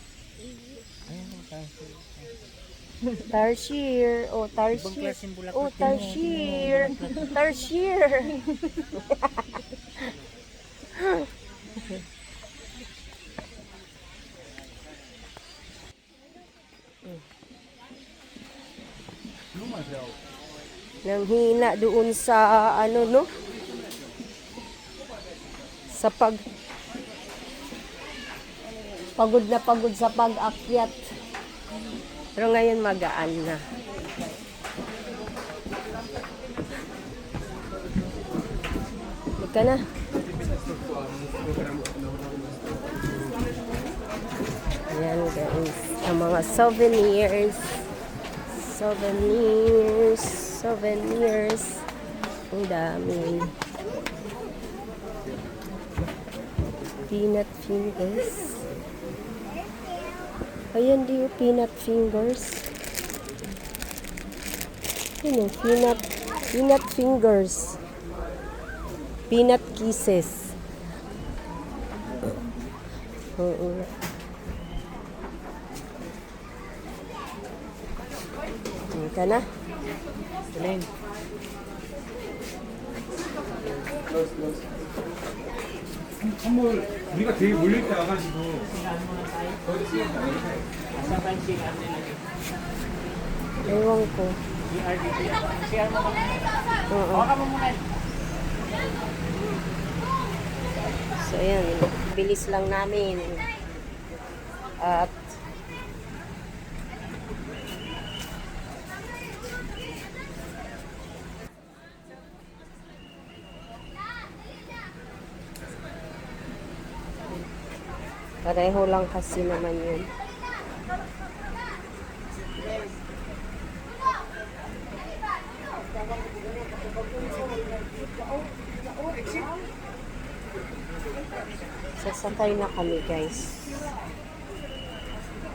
Tarsier. Oh, tarsier. Oh, tarsier. Tarsier. Nang hina doon sa no? Sa pagod na pagod sa pag-akyat. Pero ngayon magaan na. Ika na. Ayan, guys. Ang mga souvenirs. Souvenirs. Ang dami. Peanut fingers. Ayan di yung peanut fingers. Ano, peanut fingers. Peanut kisses. Oo. Ka na? Alin? 우리가 되게 몰릴 때 와가지고 Ewan ko. Oo. So, ayan. Bilis lang namin. At Pareho lang kasi naman yun. Sasakay na kami, guys.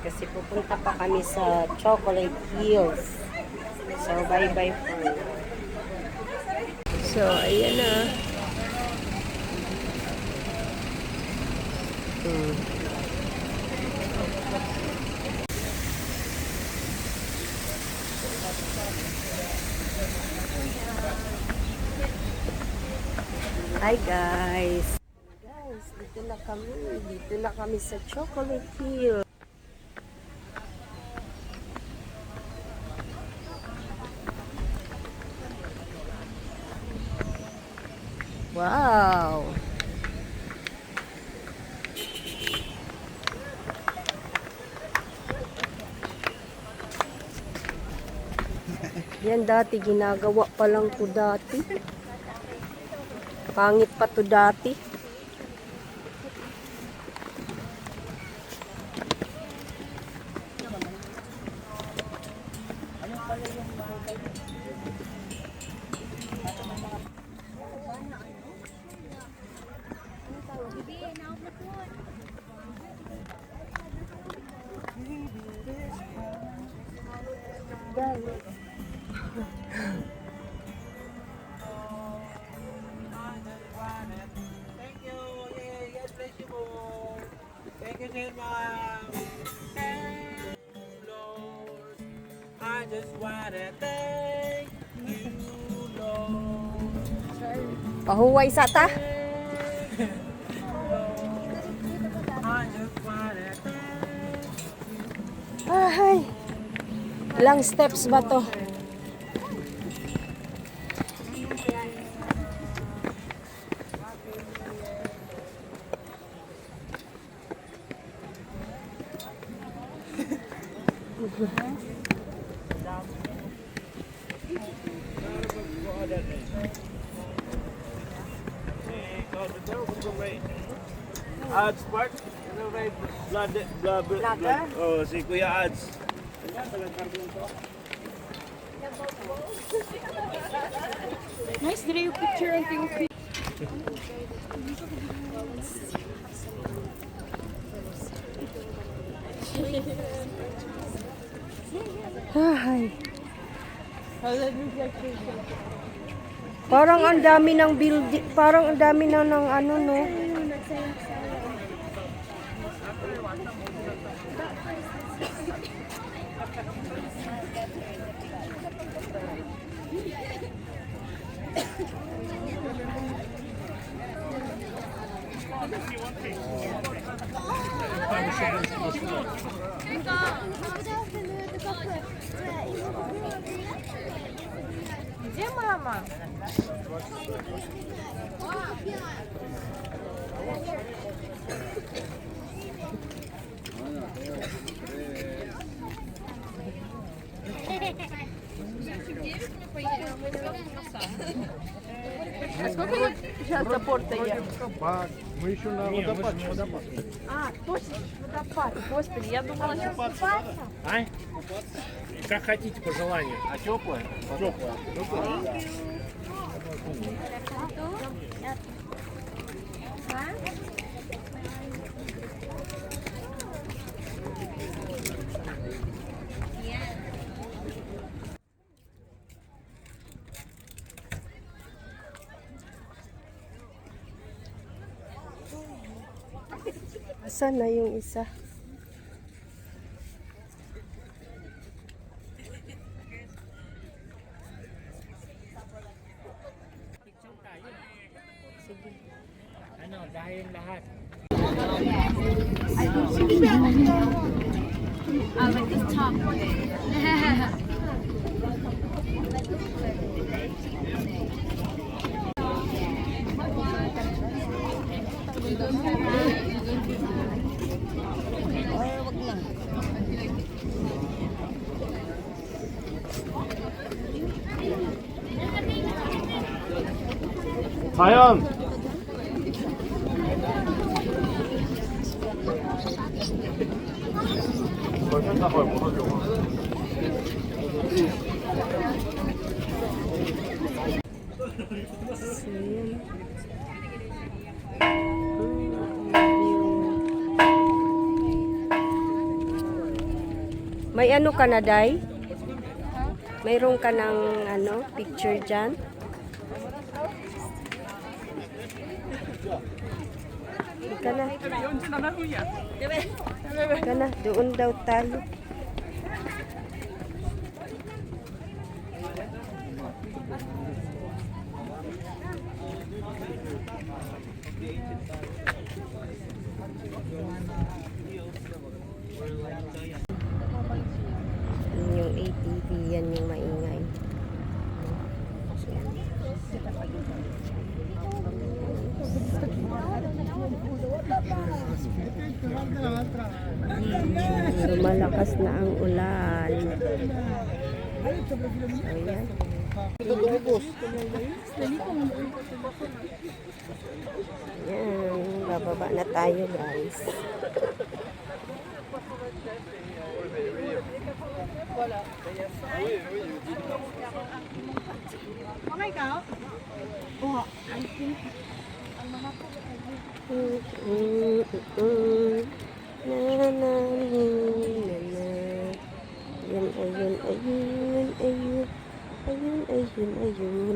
Kasi pupunta pa kami sa Chocolate Hills. So, bye-bye for now. So, ayan na. Hi guys! Guys, dito na kami. Dito na kami sa Chocolate Hill. Wow! Yan dati, ginagawa pa lang to dati. Pangit pa to dati. Thank you, dear mom. Lord, I just wanna thank you, Lord. Pahuway sa ta. I just wanna thank Ay, ilang steps ba to? Ads Park? Ano ba yung blood? Oh, si Kuya Ads. Nice, dito yung picture ang tingin. Ay. Parang ang dami ng building, parang ang dami na ng ano, no? Где мама? А сколько вот сейчас до порта ехать? Мы еще на водопад. А, точно, водопад. Господи, я думала, что купаться. А? Как хотите, по желанию. А теплая? Теплая. Asan na yung isa? Sige. Ano, dahil lahat. Like this top. Sayan! So, yan. May ano ka na, Day? Mayroon ka ng ano, picture dyan? Ika na. Ika na, doon daw tayo. Yung ATV, yan yung maingay. Lumalakas na ang ulan. So, yan. Yan, bababa na tayo, guys. Ayun.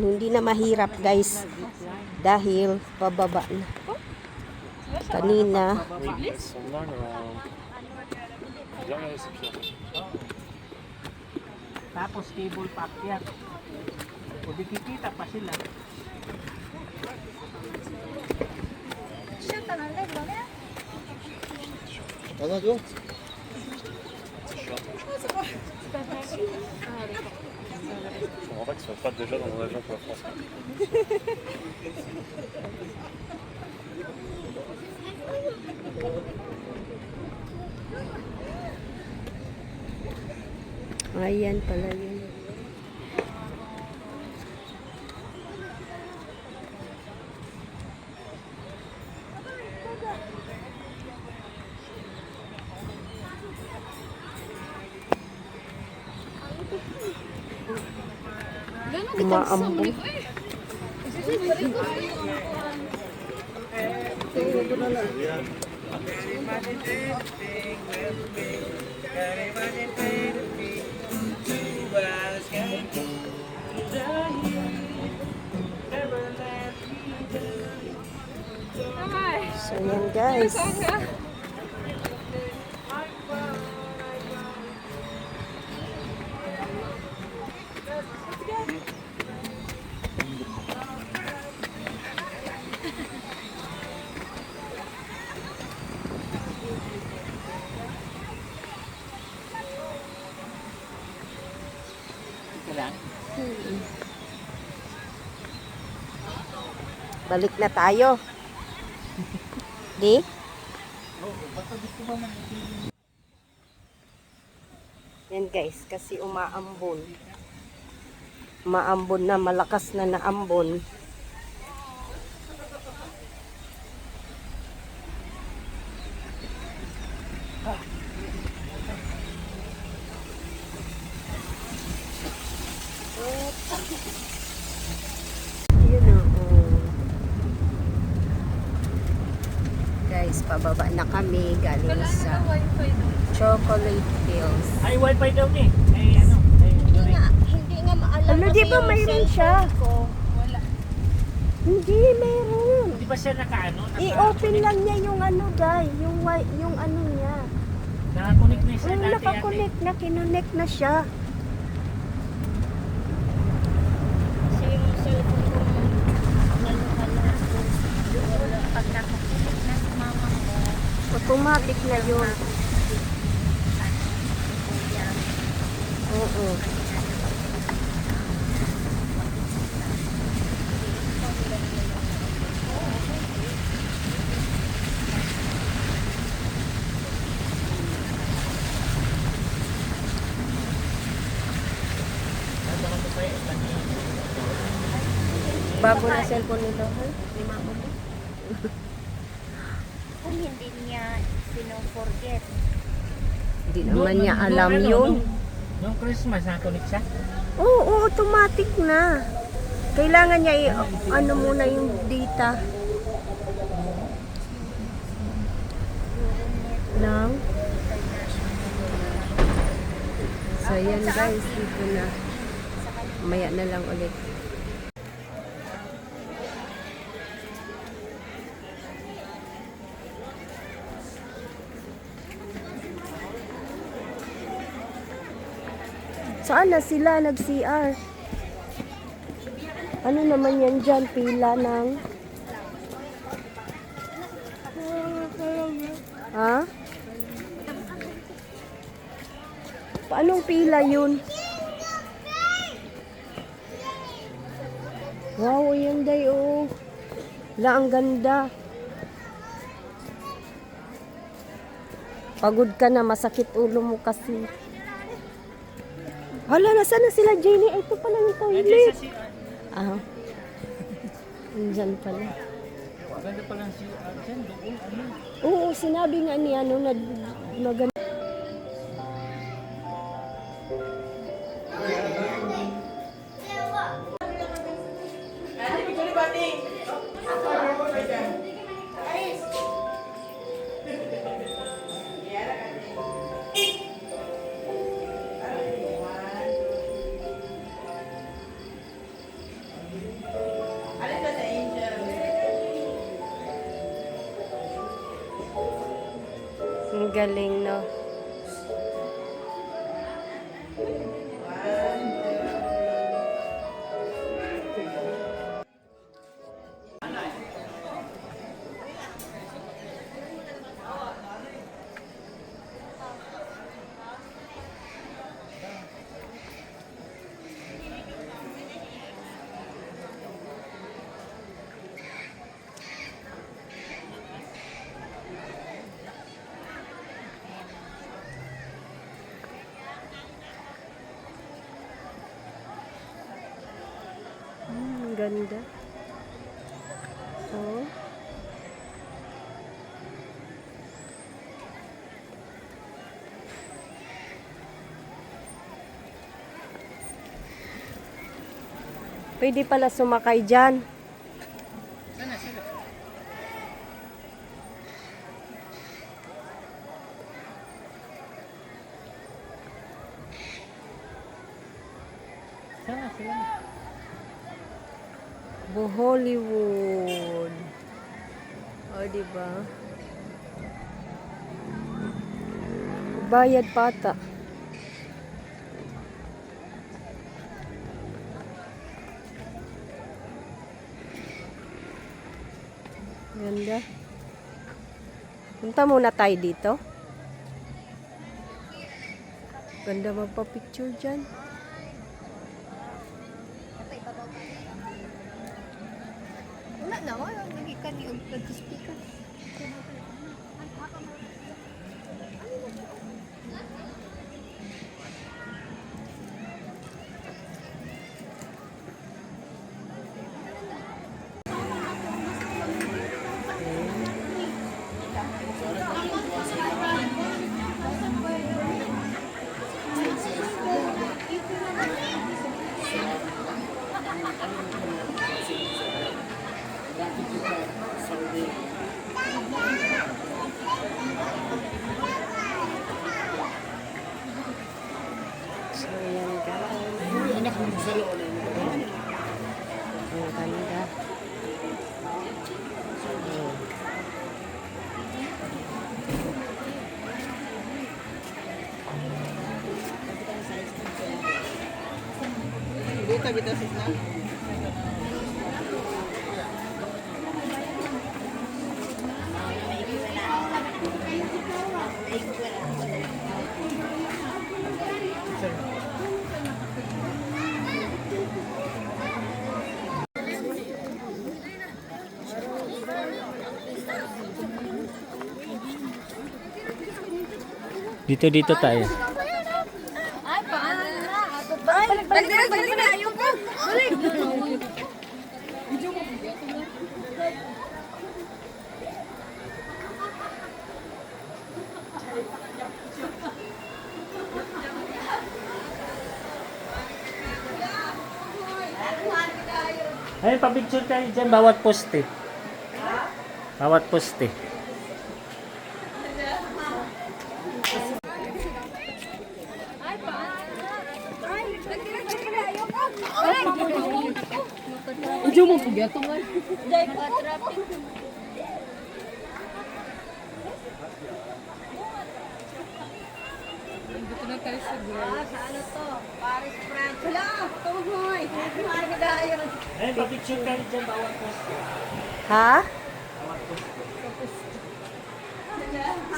Hindi na mahirap, guys. Dahil pababa na. Kanina. Tapos cable pack yan. O di kikita pa sila. Je comprends pas qu'ils soient pas déjà dans mon avion pour la France. Ayan pala yun. Umaambon. So yan, guys. Balik na tayo. Di? Yan, guys, kasi umaambon. Umaambon na, malakas na naambon. Yun o. Guys, pababa na kami galing sa Chocolate Hills. Ay, wifi daw ni. Ay, ano? Ay, Hindi nga maalam. Ano, di ba mayroon siya? Wala. Hindi, mayroon. Di ba siya nakaano? I-open lang niya yung ano, guys. Yung ano niya. Nakakunik na siya dati Nakakunik na, kinonect na siya. Kasi yung cellphone ko, naluhala. Pag nakakulit na si mama mo, Automatic na yun. Oo. Bago na cellphone nito, ha? Ni mama mo. kung hindi niya sino-forget. Hindi naman niya alam yun. Nung Christmas, nakunik siya. Oo, automatic na. Kailangan niya ano muna yung data. Lang. So, yan guys. Dito na. Maya na lang ulit. Saan na sila nag-CR? Ano naman yan dyan? Pila ng... Ha? Paanong pila yun? Wow, yan day oh. La, ang ganda. Pagod ka na, masakit ulo mo kasi. Hala, nasaan na sila, Jenny? Ay, ito pala yung toilet. Ah. Andyan pala. Ganda pala si Arjen. Doon, ano? Oo, sinabi nga ni ano na maganda. Ang galing, no? Ang ganda. Oh. Pwede pala sumakay dyan. Sana sila. Sana sila. Hollywood. O, diba? Bayad pata. Ganda. Punta muna tayo dito. Ganda magpa-picture dyan. Wala na, wala. Nagikan ni pag-speaker. So, yan guys. Ang ganda. Dito tayo. Ay, paano na? Balik na. Ayun po. Balik. Ay, papicture kayo dyan, bawat poste. Bawat poste. Ujo mo pugya to man. Ay, papicture kayo dyan, bawat poste. Ha?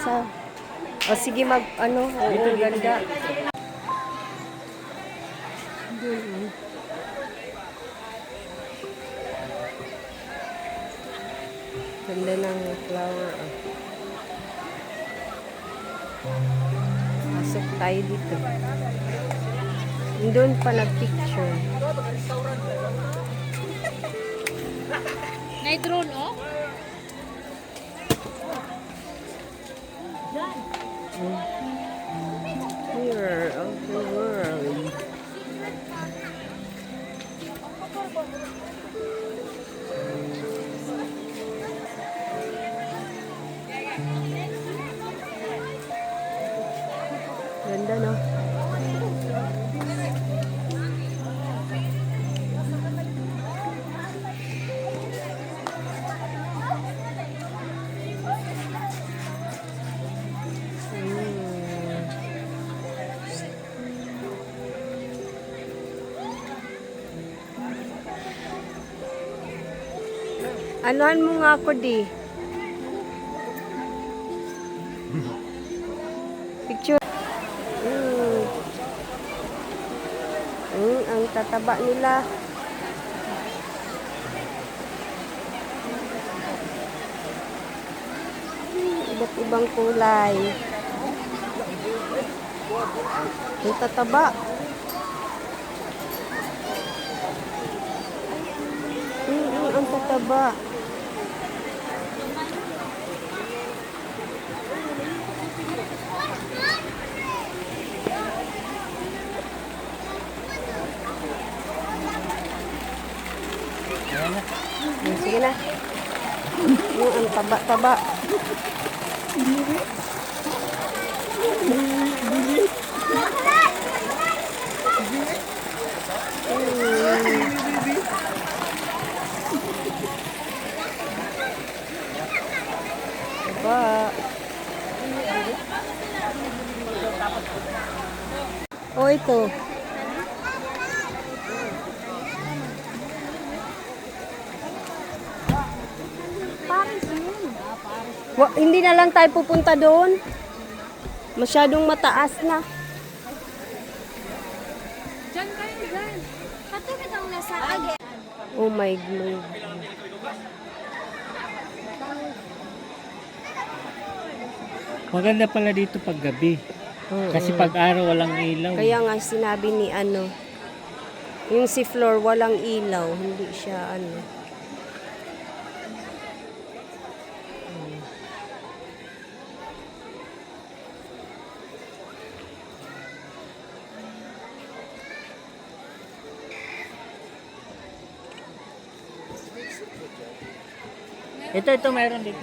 Sa? O sige ano, oo, ganda. Ganda ng flower. Pasok tayo dito. Doon pa nag-picture. May-drone, oh? Mirror of the world. Ganda, no? Anuhan mo nga ako, di. Picture. Ang tataba nila. Iba't ibang kulay. Ang tataba. Ang tataba. Sige na. Ang taba-taba. Taba. Oh, ito. Hindi na lang tayo pupunta doon. Masyadong mataas na. Diyan kayo, dyan. Katulad ang nasa agad. Oh my God. Maganda pala dito pag gabi. Kasi pag araw walang ilaw. Kaya nga sinabi ni yung si Flor walang ilaw. Hindi siya Ito, meron dito.